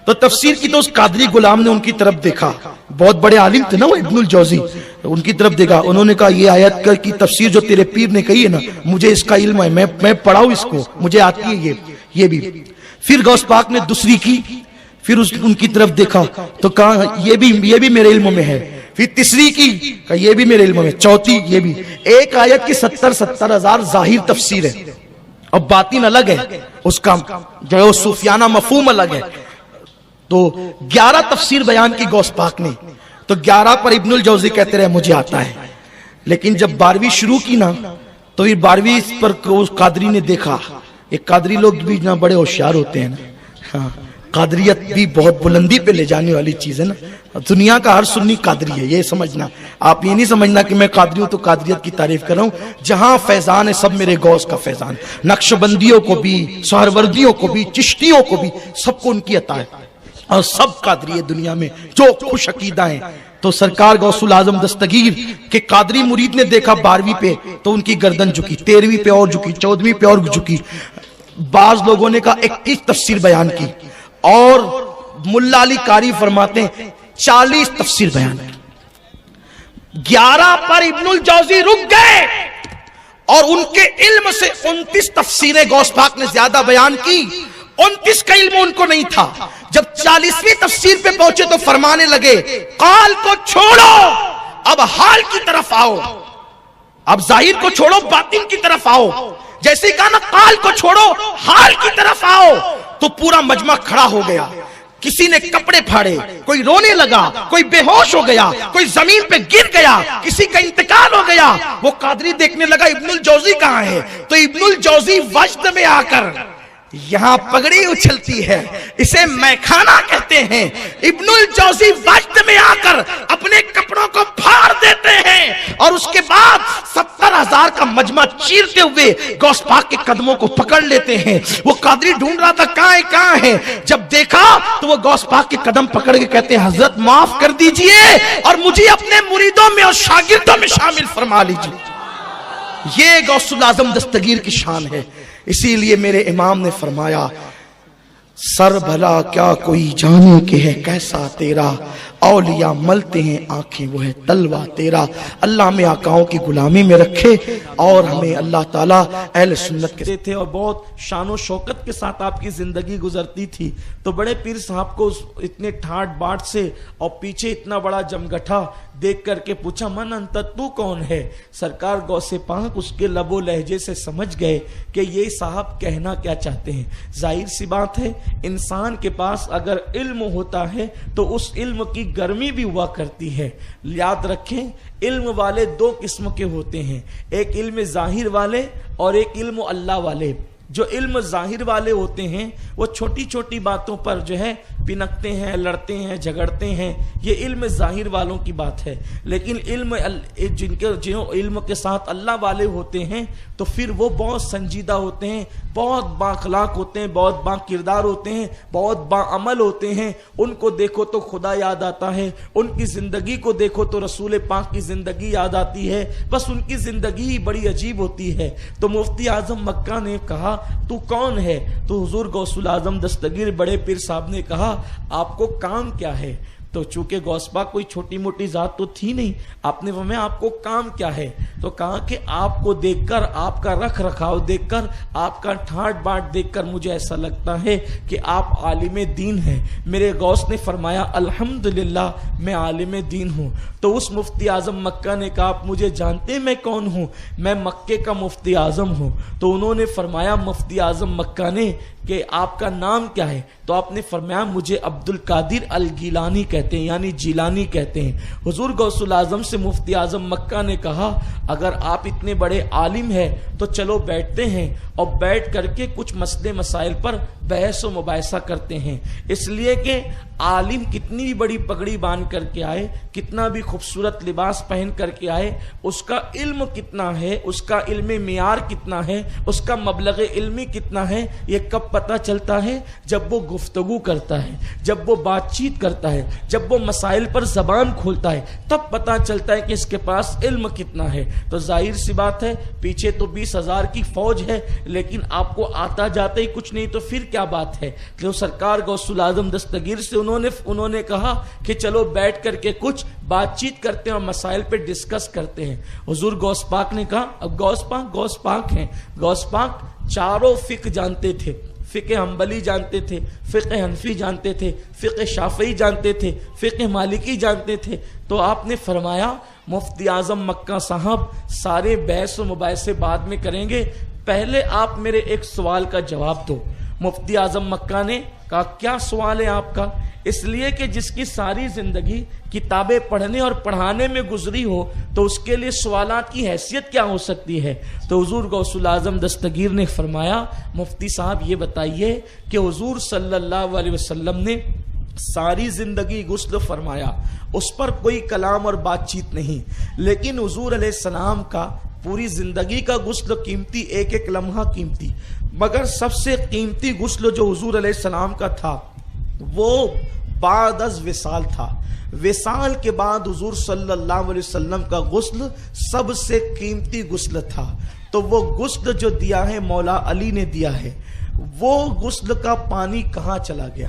S1: تو تفسیر کی تو اس قادری غلام نے ان کی طرف دیکھا, بہت بڑے عالم تھے نا وہ ابن الجوزی, ان کی طرف دیکھا. انہوں نے کہا یہ آیت کی تفسیر جو تیرے پیر نے کہی ہے نا, مجھے اس کا علم ہے, میں پڑھاؤں اس کو, مجھے آتی ہے یہ بھی. پھر غوث پاک نے دوسری کی, پھر ان کی طرف دیکھا تو کہا یہ بھی میرے علم میں ہے. پھر تیسری کی, کہا یہ بھی میرے علم میں. چوتھی یہ بھی. ایک آیت کی 70,000 ظاہر تفسیر ہے اور باطن الگ ہے, اس کا جو ہے وہ صوفیانہ مفہوم الگ ہے. تو 11 تفسیر بیان کی غوث پاک نے, تو 11 پر ابن الجوزی کہتے رہے مجھے آتا ہے. لیکن جب 12ویں شروع کی نا تو پھر 12ویں پر قادری نے دیکھا, ایک قادری لوگ بھی نا بڑے ہوشیار ہوتے ہیں نا. ہاں, قادریت بھی بہت بلندی پہ لے جانے والی چیز ہے نا. دنیا کا ہر سنی قادری ہے, یہ سمجھنا. آپ یہ نہیں سمجھنا کہ میں قادری ہوں تو قادریت کی تعریف کر رہا ہوں. جہاں فیضان ہے سب میرے غوث کا فیضان. نقشبندیوں کو بھی, سہروردیوں کو بھی, چشتیوں کو بھی, سب کو ان کی عطا ہے, اور سب قادری ہے دنیا میں جو خوش عقیدہ ہیں. تو سرکار غوث العظم دستگیر کے قادری مرید نے دیکھا 12ویں پہ تو ان کی گردن جھکی, 13ویں پہ اور جھکی, 14ویں پہ اور جھکی. بعض لوگوں نے کہا 21 تفسیر بیان کی, اور ملا علی قاری فرماتے ہیں 40 تفسیر بیان کی. 11 پر ابن الجوزی رک گئے, اور ان کے علم سے 29 تفسیریں غوث پاک نے زیادہ بیان کی. 29 کا علم ان کو نہیں تھا. جب 40ویں تفسیر پہ پہنچے تو فرمانے لگے قال کو چھوڑو, اب حال کی طرف آؤ, اب ظاہر کو چھوڑو باطن کی طرف آؤ. جیسے کہا نا قال کو چھوڑو حال کی طرف آؤ, تو پورا مجمع کھڑا ہو گیا. کسی نے کپڑے پھاڑے, کوئی رونے لگا, کوئی بے ہوش ہو گیا, کوئی زمین پہ گر گیا, کسی کا انتقال ہو گیا. وہ قادری دیکھنے لگا ابن الجوزی کہاں ہے, تو ابن الجوزی وجد میں آ کر یہاں پگڑی اچھلتی ہے، اسے میخانہ کہتے ہیں۔ ابن الجوزی وقت میں آ کر اپنے کپڑوں کو پھاڑ دیتے ہیں اور اس کے بعد 70,000 کا مجمع چیرتے ہوئے غوث پاک کے قدموں کو پکڑ لیتے ہیں۔ وہ قادری ڈھونڈ رہا تھا کہاں ہے، جب دیکھا تو وہ غوث پاک کے قدم پکڑ کے کہتے ہیں حضرت معاف کر دیجئے اور مجھے اپنے مریدوں میں اور شاگردوں میں شامل فرما لیجئے۔ یہ غوث الاعظم دستگیر کی شان ہے۔ اسی لیے میرے امام نے فرمایا سر بھلا کیا کوئی جانے کہ ہے کیسا تیرا، اولیاء ملتے ہیں آنکھیں وہ ہے تلوہ تیرا۔ اللہ ہمیں آقاؤں کی غلامی میں رکھے اور ہمیں اللہ تعالیٰ اہل سنت کے تھے، اور بہت شان و شوکت کے ساتھ آپ کی زندگی گزرتی تھی۔ تو بڑے پیر صاحب کو اتنے ٹھاٹ باٹ سے اور پیچھے اتنا بڑا جمگٹھا دیکھ کر کے پوچھا من انت، تو کون ہے؟ سرکار غوث پاک اس کے لب و لہجے سے سمجھ گئے کہ یہ صاحب کہنا کیا چاہتے ہیں۔ ظاہر سی بات ہے انسان کے پاس اگر علم ہوتا ہے تو اس علم کی گرمی بھی ہوا کرتی ہے۔ یاد رکھیں علم والے دو قسم کے ہوتے ہیں، ایک علم ظاہر والے اور ایک علم اللہ والے۔ جو علم ظاہر والے ہوتے ہیں وہ چھوٹی چھوٹی باتوں پر جو ہے پنکتے ہیں، لڑتے ہیں، جھگڑتے ہیں، یہ علم ظاہر والوں کی بات ہے۔ لیکن جن علم کے ساتھ اللہ والے ہوتے ہیں تو پھر وہ بہت سنجیدہ ہوتے ہیں، بہت با اخلاق ہوتے ہیں، بہت با کردار ہوتے ہیں، بہت با عمل ہوتے ہیں۔ ان کو دیکھو تو خدا یاد آتا ہے، ان کی زندگی کو دیکھو تو رسول پاک کی زندگی یاد آتی ہے، بس ان کی زندگی ہی بڑی عجیب ہوتی ہے۔ تو مفتی اعظم مکہ نے کہا تو کون ہے؟ تو حضور غوث الاعظم دستگیر بڑے پیر صاحب نے کہا آپ کو کام کیا ہے؟ تو چونکہ غوث پاک کوئی چھوٹی موٹی ذات تو تھی نہیں، آپ نے فرمایا آپ کو کام کیا ہے؟ تو کہا کہ آپ کو دیکھ کر، آپ کا رکھ رکھاؤ دیکھ کر، آپ کا ٹھاٹ باٹ دیکھ کر مجھے ایسا لگتا ہے کہ آپ عالم دین ہیں۔ میرے غوث نے فرمایا الحمدللہ میں عالم دین ہوں۔ تو اس مفتی اعظم مکہ نے کہا آپ مجھے جانتے میں کون ہوں؟ میں مکے کا مفتی اعظم ہوں۔ تو انہوں نے فرمایا مفتی اعظم مکہ نے کہ آپ کا نام کیا ہے؟ تو آپ نے فرمایا مجھے عبد القادر الگیلانی کہتے ہیں، یعنی جیلانی کہتے ہیں۔ حضور غوث الاعظم سے مفتی اعظم مکہ نے کہا اگر آپ اتنے بڑے عالم ہیں تو چلو بیٹھتے ہیں اور بیٹھ کر کے کچھ مسئلے مسائل پر بحث و مباحثہ کرتے ہیں۔ اس لیے کہ عالم کتنی بھی بڑی پگڑی باندھ کر کے آئے، کتنا بھی خوبصورت لباس پہن کر کے آئے، اس کا علم کتنا ہے، اس کا علم معیار کتنا ہے، اس کا مبلغ علمی کتنا ہے، یہ کب پتہ چلتا ہے؟ جب وہ گفتگو کرتا ہے، جب وہ بات چیت کرتا ہے، جب وہ مسائل پر زبان کھولتا ہے، تب پتہ چلتا ہے کہ اس کے پاس علم کتنا ہے۔ تو ظاہر سی بات ہے پیچھے تو 20,000 کی فوج ہے، لیکن آپ کو آتا جاتا ہی کچھ نہیں تو پھر کیا بات ہے؟ تو سرکار غوث الاعظم دستگیر سے انہوں نے کہا کہ چلو بیٹھ کر کے کچھ بات چیت کرتے ہیں اور مسائل پہ ڈسکس کرتے ہیں۔ حضور غوث پاک نے کہا اب غوث پاک ہیں، غوث پاک چاروں فقہ جانتے تھے، فقہ حنبلی جانتے تھے، فقہ حنفی جانتے تھے، فقہ شافعی جانتے تھے، فقہ مالکی جانتے تھے۔ تو آپ نے فرمایا مفتی اعظم مکہ صاحب سارے بحث و مباحثے بعد میں کریں گے، پہلے آپ میرے ایک سوال کا جواب دو۔ مفتی اعظم مکہ نے کہا کیا سوال ہے آپ کا؟ اس لیے کہ جس کی ساری زندگی کتابیں پڑھنے اور پڑھانے میں گزری ہو تو اس کے لیے سوالات کی حیثیت کیا ہو سکتی ہے؟ تو حضور غوث الاعظم دستگیر نے فرمایا مفتی صاحب یہ بتائیے کہ حضور صلی اللہ علیہ وسلم نے ساری زندگی غسل فرمایا، اس پر کوئی کلام اور بات چیت نہیں، لیکن حضور علیہ السلام کا پوری زندگی کا غسل قیمتی، ایک ایک لمحہ قیمتی، مگر سب سے قیمتی غسل جو حضور علیہ السلام کا تھا وہ بعد از وصال تھا۔ وصال کے بعد حضور صلی اللہ علیہ وسلم کا غسل سب سے قیمتی غسل تھا۔ تو وہ غسل جو دیا ہے مولا علی نے دیا ہے، وہ غسل کا پانی کہاں چلا گیا؟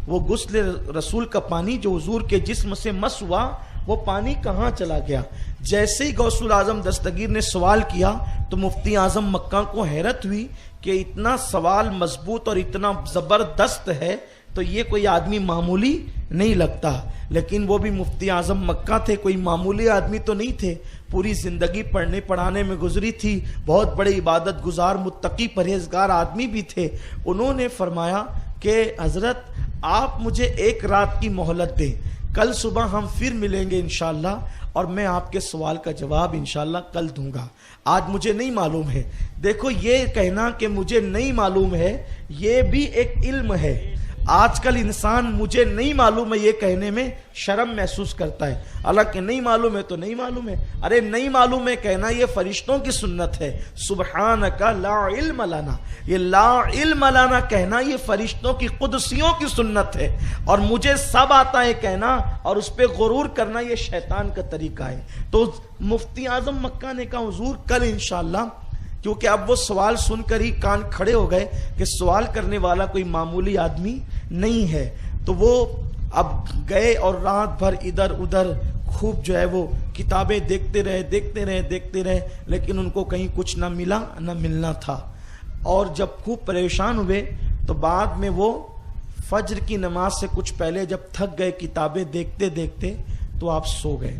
S1: وہ غسل رسول کا پانی جو حضور کے جسم سے مس ہوا وہ پانی کہاں چلا گیا؟ جیسے ہی غوث الاعظم دستگیر نے سوال کیا تو مفتی اعظم مکہ کو حیرت ہوئی کہ اتنا سوال مضبوط اور اتنا زبردست ہے تو یہ کوئی آدمی معمولی نہیں لگتا، لیکن وہ بھی مفتی اعظم مکہ تھے، کوئی معمولی آدمی تو نہیں تھے، پوری زندگی پڑھنے پڑھانے میں گزری تھی، بہت بڑے عبادت گزار متقی پرہیزگار آدمی بھی تھے۔ انہوں نے فرمایا کہ حضرت آپ مجھے ایک رات کی مہلت دیں۔ کل صبح ہم پھر ملیں گے انشاءاللہ، اور میں آپ کے سوال کا جواب انشاءاللہ کل دوں گا. آج مجھے نہیں معلوم ہے. دیکھو یہ کہنا کہ مجھے نہیں معلوم ہے یہ بھی ایک علم ہے. آج کل انسان مجھے نہیں معلوم ہے یہ کہنے میں شرم محسوس کرتا ہے. حالانکہ نہیں معلوم ہے تو نہیں معلوم ہے. ارے نہیں معلوم ہے کہنا یہ فرشتوں کی سنت ہے. سبحانک لا علم لنا، یہ لا علم لنا کہنا یہ فرشتوں کی قدسیوں کی سنت ہے. اور مجھے سب آتا ہے کہنا اور اس پہ غرور کرنا یہ شیطان کا طریقہ ہے. تو مفتی اعظم مکہ نے کہا حضور کل انشاءاللہ، کیونکہ اب وہ سوال سن کر ہی کان کھڑے ہو گئے کہ سوال کرنے والا کوئی معمولی آدمی نہیں ہے. تو وہ اب گئے اور رات بھر ادھر ادھر خوب جو ہے وہ کتابیں دیکھتے رہے، لیکن ان کو کہیں کچھ نہ ملا نہ ملنا تھا. اور جب خوب پریشان ہوئے تو بعد میں وہ فجر کی نماز سے کچھ پہلے جب تھک گئے کتابیں دیکھتے تو آپ سو گئے.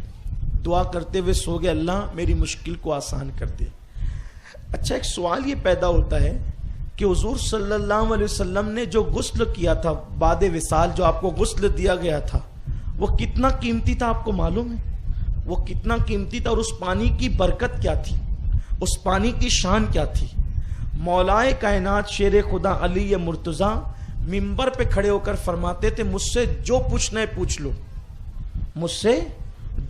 S1: دعا کرتے ہوئے سو گئے، اللہ میری مشکل کو آسان کر دے. اچھا، ایک سوال یہ پیدا ہوتا ہے کہ حضور صلی اللہ علیہ وسلم نے جو غسل کیا تھا بعد وصال، جو آپ کو غسل دیا گیا تھا، وہ کتنا قیمتی تھا آپ کو معلوم ہے؟ وہ کتنا قیمتی تھا، اور اس پانی کی برکت کیا تھی، اس پانی کی شان کیا تھی؟ مولائے کائنات شیر خدا علی مرتضیٰ منبر پہ کھڑے ہو کر فرماتے تھے مجھ سے جو پوچھنا ہے پوچھ لو، مجھ سے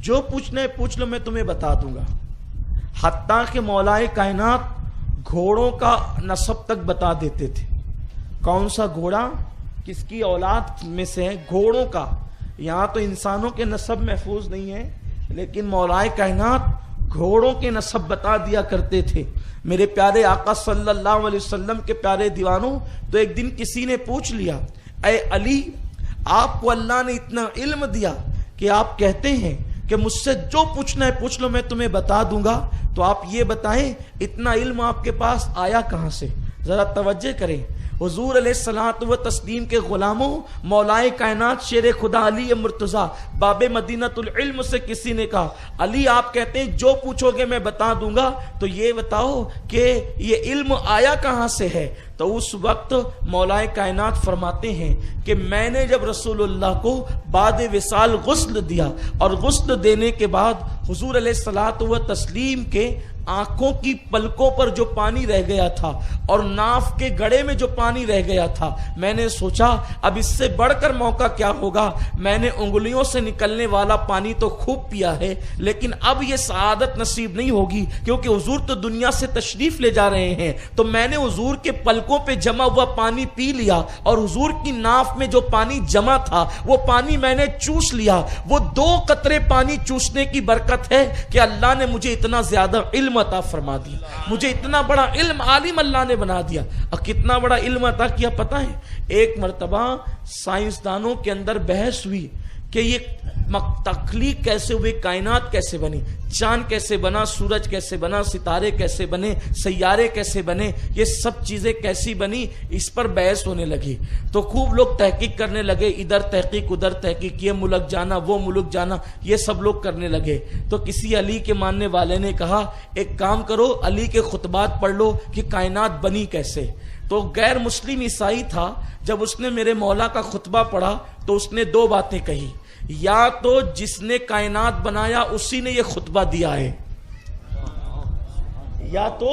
S1: جو پوچھنا ہے پوچھ لو، میں تمہیں بتا دوں گا. حتیٰ کہ مولائے کائنات گھوڑوں کا نسب تک بتا دیتے تھے. کون سا گھوڑا کس کی اولاد میں سے ہے، گھوڑوں کا. یہاں تو انسانوں کے نسب محفوظ نہیں ہے، لیکن مولائے کائنات گھوڑوں کے نسب بتا دیا کرتے تھے. میرے پیارے آقا صلی اللہ علیہ وسلم کے پیارے دیوانوں، تو ایک دن کسی نے پوچھ لیا، اے علی آپ کو اللہ نے اتنا علم دیا کہ آپ کہتے ہیں کہ مجھ سے جو پوچھنا ہے پوچھ لو میں تمہیں بتا دوں گا، تو آپ یہ بتائیں اتنا علم آپ کے پاس آیا کہاں سے؟ ذرا توجہ کریں. حضور علیہ الصلوۃ و تسلیم کے غلاموں، مولائے کائنات شیر خدا علی مرتضیٰ باب مدینۃ العلم سے کسی نے کہا علی آپ کہتے ہیں جو پوچھو گے میں بتا دوں گا، تو یہ بتاؤ کہ یہ علم آیا کہاں سے ہے؟ تو اس وقت مولائے کائنات فرماتے ہیں کہ میں نے جب رسول اللہ کو بعد وصال غسل دیا، اور غسل دینے کے بعد حضور علیہ الصلوۃ و تسلیم کے آنکھوں کی پلکوں پر جو پانی رہ گیا تھا اور ناف کے گڑے میں جو پانی رہ گیا تھا، میں نے سوچا اب اس سے بڑھ کر موقع کیا ہوگا. میں نے انگلیوں سے نکلنے والا پانی تو خوب پیا ہے، لیکن اب یہ سعادت نصیب نہیں ہوگی کیونکہ حضور تو دنیا سے تشریف لے جا رہے ہیں. تو میں نے حضور کے پلکوں پہ جمع ہوا پانی پی لیا، اور حضور کی ناف میں جو پانی جمع تھا وہ پانی میں نے چوس لیا. وہ 2 قطرے پانی چوسنے کی برکت ہے کہ اللہ نے مجھے اتنا زیادہ علم عطا فرما دیا، مجھے اتنا بڑا علم عالم اللہ نے بنا دیا. اور کتنا بڑا علم عطا کیا پتہ ہے؟ ایک مرتبہ سائنسدانوں کے اندر بحث ہوئی کہ یہ تخلیق کیسے ہوئی، کائنات کیسے بنی، چاند کیسے بنا، سورج کیسے بنا، ستارے کیسے بنے، سیارے کیسے بنے، یہ سب چیزیں کیسی بنی، اس پر بحث ہونے لگی. تو خوب لوگ تحقیق کرنے لگے، ادھر تحقیق ادھر تحقیق، یہ ملک جانا وہ ملک جانا، یہ سب لوگ کرنے لگے. تو کسی علی کے ماننے والے نے کہا ایک کام کرو، علی کے خطبات پڑھ لو کہ کائنات بنی کیسے. تو غیر مسلم عیسائی تھا، جب اس نے میرے مولا کا خطبہ پڑھا تو اس نے 2 باتیں کہی، یا تو جس نے کائنات بنایا اسی نے یہ خطبہ دیا ہے، یا تو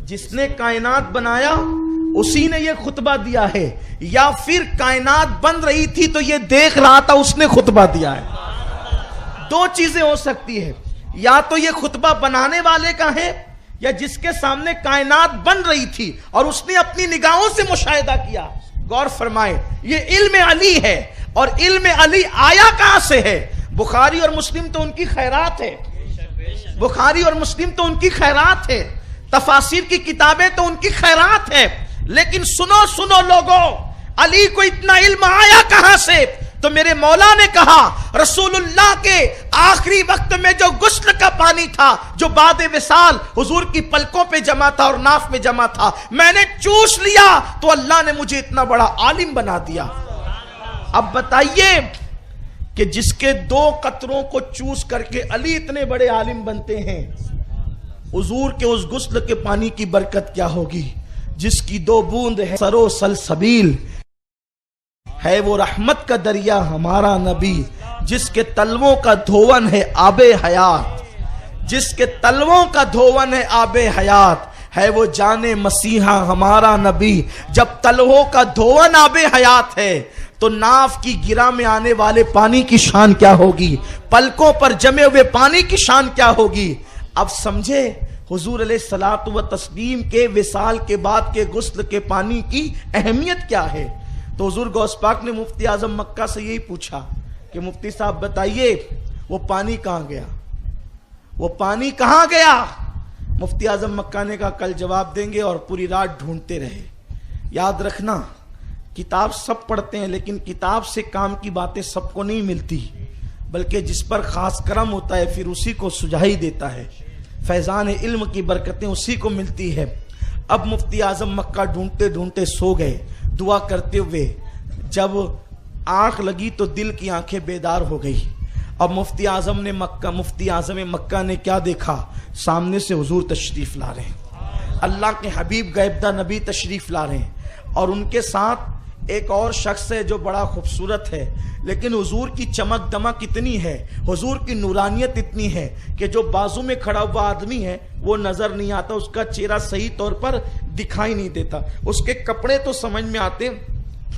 S1: جس نے کائنات بنایا اسی نے یہ خطبہ دیا ہے، یا پھر کائنات بن رہی تھی تو یہ دیکھ رہا تھا اس نے خطبہ دیا ہے. 2 چیزیں ہو سکتی ہے، یا تو یہ خطبہ بنانے والے کا ہے، یا جس کے سامنے کائنات بن رہی تھی اور اس نے اپنی نگاہوں سے مشاہدہ کیا. غور فرمائے، یہ علم علی ہے. اور علم علی آیا کہاں سے ہے؟ بخاری اور مسلم تو ان کی خیرات ہے، بخاری اور مسلم تو ان کی خیرات ہے، تفاسیر کی کتابیں تو ان کی خیرات ہے. لیکن سنو لوگوں، علی کو اتنا علم آیا کہاں سے؟ تو میرے مولا نے کہا رسول اللہ کے آخری وقت میں جو غسل کا پانی تھا، جو بعد وصال حضور کی پلکوں پہ جمع تھا اور ناف میں جمع تھا، میں نے چوس لیا تو اللہ نے مجھے اتنا بڑا عالم بنا دیا. اب بتائیے کہ جس کے 2 قطروں کو چوس کر کے علی اتنے بڑے عالم بنتے ہیں، حضور کے اس غسل کے پانی کی برکت کیا ہوگی؟ جس کی 2 بوند ہے سرو سلسبیل ہے، وہ رحمت کا دریا ہمارا نبی، جس کے تلووں کا دھون ہے آب حیات، جس کے تلووں کا دھون ہے آب حیات، ہے وہ جان مسیحا ہمارا نبی۔ جب تلووں کا دھون آب حیات ہے تو ناف کی گرہ میں آنے والے پانی کی شان کیا ہوگی، پلکوں پر جمے ہوئے پانی کی شان کیا ہوگی۔ اب سمجھے حضور علیہ الصلوۃ والتسلیم کے وصال کے بعد کے غسل کے پانی کی اہمیت کیا ہے۔ تو حضور غوث پاک نے مفتی اعظم مکہ سے یہی پوچھا کہ مفتی صاحب بتائیے وہ پانی کہاں گیا، وہ پانی کہاں گیا۔ مفتی اعظم مکہ نے کہا کل جواب دیں گے، اور پوری رات ڈھونڈتے رہے۔ یاد رکھنا کتاب سب پڑھتے ہیں لیکن کتاب سے کام کی باتیں سب کو نہیں ملتی، بلکہ جس پر خاص کرم ہوتا ہے پھر اسی کو سجائی دیتا ہے، فیضان علم کی برکتیں اسی کو ملتی ہے۔ اب مفتی اعظم مکہ ڈھونڈتے ڈھونڈتے سو گئے دعا کرتے ہوئے، جب آنکھ لگی تو دل کی آنکھیں بیدار ہو گئی۔ اب مفتی اعظم مکہ نے کیا دیکھا، سامنے سے حضور تشریف لا رہے ہیں، اللہ کے حبیب غیبدہ نبی تشریف لا رہے ہیں، اور ان کے ساتھ ایک اور شخص ہے جو بڑا خوبصورت ہے، لیکن حضور کی چمک دمک اتنی ہے، حضور کی نورانیت اتنی ہے کہ جو بازو میں کھڑا ہوا آدمی ہے وہ نظر نہیں آتا، اس کا چہرہ صحیح طور پر دکھائی نہیں دیتا، اس کے کپڑے تو سمجھ میں آتے،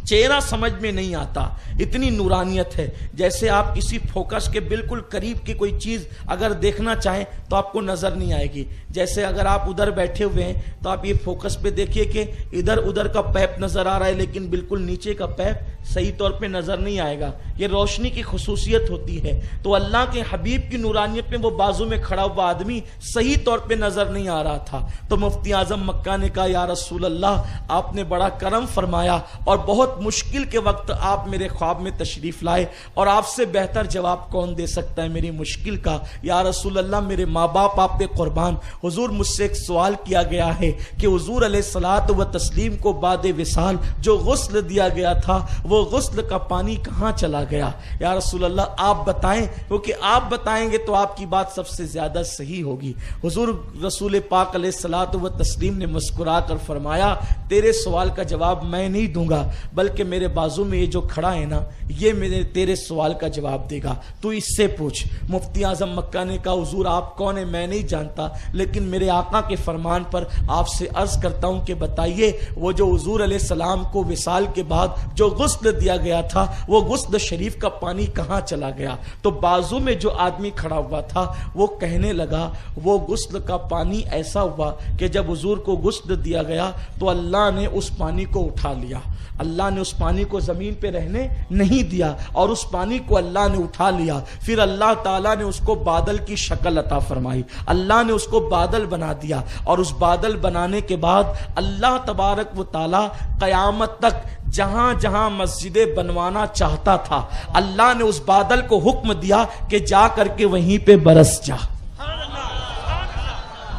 S1: چہرہ سمجھ میں نہیں آتا، اتنی نورانیت ہے۔ جیسے آپ کسی فوکس کے بالکل قریب کی کوئی چیز اگر دیکھنا چاہیں تو آپ کو نظر نہیں آئے گی، جیسے اگر آپ ادھر بیٹھے ہوئے ہیں تو آپ یہ فوکس پہ دیکھیے کہ ادھر کا پیپ نظر آ رہا ہے لیکن بالکل نیچے کا پیپ صحیح طور پہ نظر نہیں آئے گا، یہ روشنی کی خصوصیت ہوتی ہے۔ تو اللہ کے حبیب کی نورانیت میں وہ بازو میں کھڑا ہوا آدمی صحیح طور پہ نظر نہیں آ رہا تھا۔ تو مفتی اعظم مکہ نے کہا یا رسول اللہ آپ نے بڑا کرم فرمایا، اور بہت مشکل کے وقت آپ میرے خواب میں تشریف لائے، اور آپ سے بہتر جواب کون دے سکتا ہے میری مشکل کا۔ یا رسول اللہ میرے ماں باپ آپ پہ قربان، حضور مجھ سے ایک سوال کیا گیا ہے کہ حضور علیہ الصلوۃ والتسلیم کو بعد وصال جو غسل دیا گیا تھا وہ غسل کا پانی کہاں چلا گیا۔ یا رسول اللہ آپ بتائیں، کیونکہ آپ بتائیں گے تو آپ کی بات سب سے زیادہ صحیح ہوگی۔ حضور رسول پاک علیہ الصلوۃ والتسلیم نے مسکرا کر فرمایا تیرے سوال کا جواب میں نہیں دوں گا، بلکہ میرے بازو میں یہ جو کھڑا ہے نا یہ تیرے سوال کا جواب دے گا، تو اس سے پوچھ۔ مفتی اعظم مکہ نے کہا حضور آپ کون ہیں میں نہیں جانتا، لیکن میرے آقا کے فرمان پر آپ سے عرض کرتا ہوں کہ بتائیے وہ جو حضور علیہ السلام کو وصال کے بعد جو غسل دیا گیا تھا وہ غسل شریف کا پانی کہاں چلا گیا۔ تو بازو میں جو آدمی کھڑا ہوا تھا وہ کہنے لگا وہ غسل کا پانی ایسا ہوا کہ جب حضور کو غسل دیا گیا تو اللہ نے اس پانی کو اٹھا لیا، اللہ نے اس پانی کو زمین پہ رہنے نہیں دیا، اور اس پانی کو اللہ نے اٹھا لیا، پھر اللہ تعالیٰ نے اس کو بادل کی شکل عطا فرمائی، اللہ نے اس کو بادل بنا دیا، اور اس بادل بنانے کے بعد اللہ تبارک و تعالیٰ قیامت تک جہاں جہاں مسجدیں بنوانا چاہتا تھا اللہ نے اس بادل کو حکم دیا کہ جا کر کے وہیں پہ برس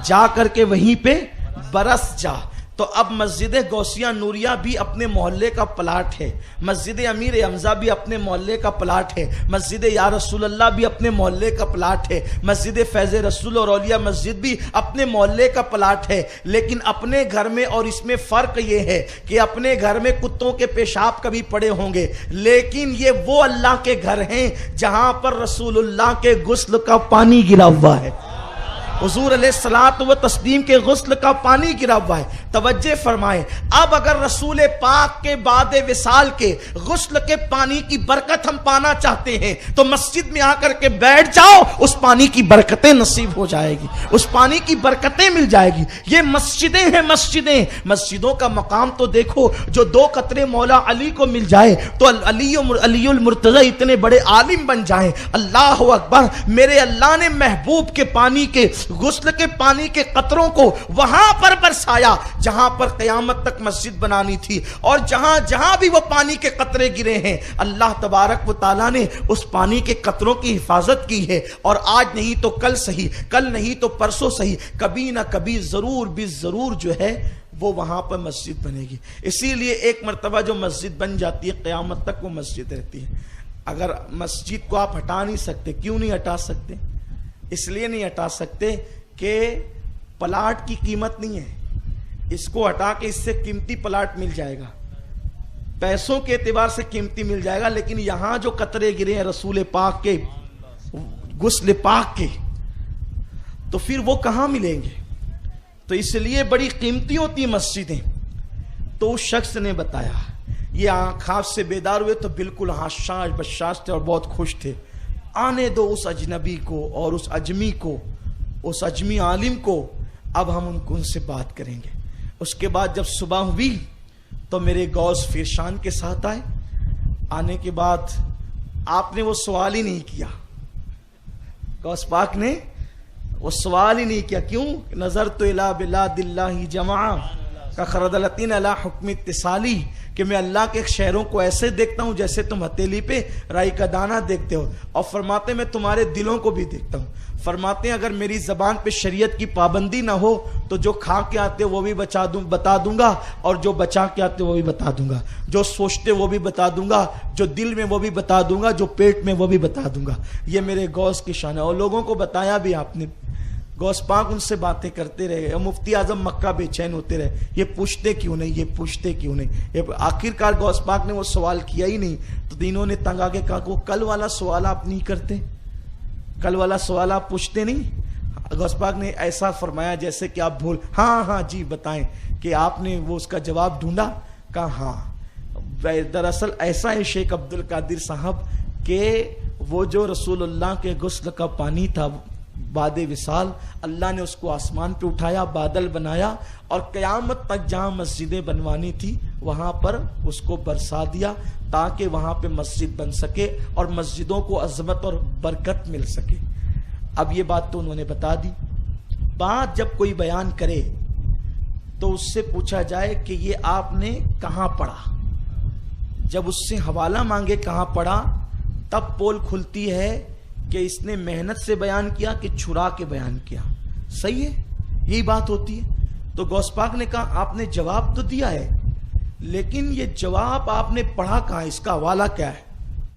S1: جا کر کے وہیں پہ برس جا۔ تو اب مسجد غوثیہ نوریہ بھی اپنے محلے کا پلاٹ ہے، مسجد امیر حمزہ بھی اپنے محلے کا پلاٹ ہے، مسجد یا رسول اللہ بھی اپنے محلے کا پلاٹ ہے، مسجد فیض رسول اور اولیاء مسجد بھی اپنے محلے کا پلاٹ ہے۔ لیکن اپنے گھر میں اور اس میں فرق یہ ہے کہ اپنے گھر میں کتوں کے پیشاب کبھی پڑے ہوں گے، لیکن یہ وہ اللہ کے گھر ہیں جہاں پر رسول اللہ کے غسل کا پانی گرا ہوا ہے، حضور علیہ الصلوۃ والتسلیم کے غسل کا پانی گرا ہوا ہے۔ توجہ فرمائیں، اب اگر رسول پاک کے بعد وصال کے غسل کے پانی کی برکت ہم پانا چاہتے ہیں تو مسجد میں آ کر کے بیٹھ جاؤ، اس پانی کی برکتیں نصیب ہو جائے گی، اس پانی کی برکتیں مل جائے گی۔ یہ مسجدیں ہیں، مسجدوں کا مقام تو دیکھو، جو 2 قطرے مولا علی کو مل جائے تو علی المرتضی اتنے بڑے عالم بن جائیں۔ اللہ اکبر، میرے اللہ نے محبوب کے پانی کے غسل کے پانی کے قطروں کو وہاں پر برسایا جہاں پر قیامت تک مسجد بنانی تھی، اور جہاں جہاں بھی وہ پانی کے قطرے گرے ہیں اللہ تبارک و تعالیٰ نے اس پانی کے قطروں کی حفاظت کی ہے، اور آج نہیں تو کل صحیح، کل نہیں تو پرسوں صحیح، کبھی نہ کبھی ضرور بھی ضرور جو ہے وہ وہاں پر مسجد بنے گی۔ اسی لیے ایک مرتبہ جو مسجد بن جاتی ہے قیامت تک وہ مسجد رہتی ہے۔ اگر مسجد کو آپ ہٹا نہیں سکتے، کیوں نہیں ہٹا سکتے؟ اس لیے نہیں ہٹا سکتے کہ پلاٹ کی قیمت نہیں ہے، اس کو ہٹا کے اس سے قیمتی پلاٹ مل جائے گا، پیسوں کے اعتبار سے قیمتی مل جائے گا، لیکن یہاں جو قطرے گرے ہیں رسول پاک کے غسل پاک کے، تو پھر وہ کہاں ملیں گے؟ تو اس لیے بڑی قیمتی ہوتی مسجدیں۔ تو اس شخص نے بتایا، یہ خواب سے بیدار ہوئے تو بالکل حشاش بشاش تھے اور بہت خوش تھے۔ آنے دو اس اجنبی کو اور اس اجمی کو، اس اجمی عالم کو، اب ہم ان سے بات کریں گے۔ اس کے بعد جب صبح ہوئی تو میرے غوث فرشان کے ساتھ آئے۔ آنے کے بعد آپ نے وہ سوال ہی نہیں کیا، غوث پاک نے وہ سوال ہی نہیں کیا۔ کیوں؟ نظر تو الی بلاد اللہ جمعا کا خردلتین علی حکم اتصالی، کہ میں اللہ کے شہروں کو ایسے دیکھتا ہوں جیسے تم ہتھیلی پہ رائی کا دانہ دیکھتے ہو، اور فرماتے میں تمہارے دلوں کو بھی دیکھتا ہوں۔ فرماتے ہیں اگر میری زبان پہ شریعت کی پابندی نہ ہو تو جو کھا کے آتے وہ بھی بتا دوں گا، اور جو بچا کے آتے وہ بھی بتا دوں گا، جو سوچتے وہ بھی بتا دوں گا، جو دل میں وہ بھی بتا دوں گا، جو پیٹ میں وہ بھی بتا دوں گا۔ یہ میرے غوث کی شان ہے، اور لوگوں کو بتایا بھی آپ نے۔ غوث پاک ان سے باتیں کرتے رہے، مفتی اعظم مکہ بے چین ہوتے رہے، یہ پوچھتے کیوں نہیں، یہ پوچھتے کیوں نہیں۔ آخر کار غوث پاک نے وہ سوال کیا ہی نہیں، تو انہوں نے تنگ آگے کہا کہ کل والا سوال آپ نہیں کرتے، کل والا سوال آپ پوچھتے نہیں۔ غوث پاک نے ایسا فرمایا جیسے کہ آپ بھول، ہاں جی بتائیں، کہ آپ نے وہ اس کا جواب ڈھونڈا؟ کہا ہاں۔ دراصل ایسا ہے شیخ عبد القادر صاحب کہ وہ جو رسول اللہ کے غسل کا پانی تھا بعد وصال، اللہ نے اس کو آسمان پہ اٹھایا، بادل بنایا، اور قیامت تک جہاں مسجدیں بنوانی تھی وہاں پر اس کو برسا دیا تاکہ وہاں پہ مسجد بن سکے اور مسجدوں کو عظمت اور برکت مل سکے۔ اب یہ بات تو انہوں نے بتا دی۔ بات جب کوئی بیان کرے تو اس سے پوچھا جائے کہ یہ آپ نے کہاں پڑھا۔ جب اس سے حوالہ مانگے کہاں پڑھا، تب پول کھلتی ہے کہ اس نے محنت سے بیان کیا کہ چھڑا کے بیان کیا۔ صحیح ہے، یہی بات ہوتی ہے۔ تو غوث پاک نے کہا آپ نے جواب تو دیا ہے، لیکن یہ جواب آپ نے پڑھا کہاں، اس کا حوالہ کیا ہے؟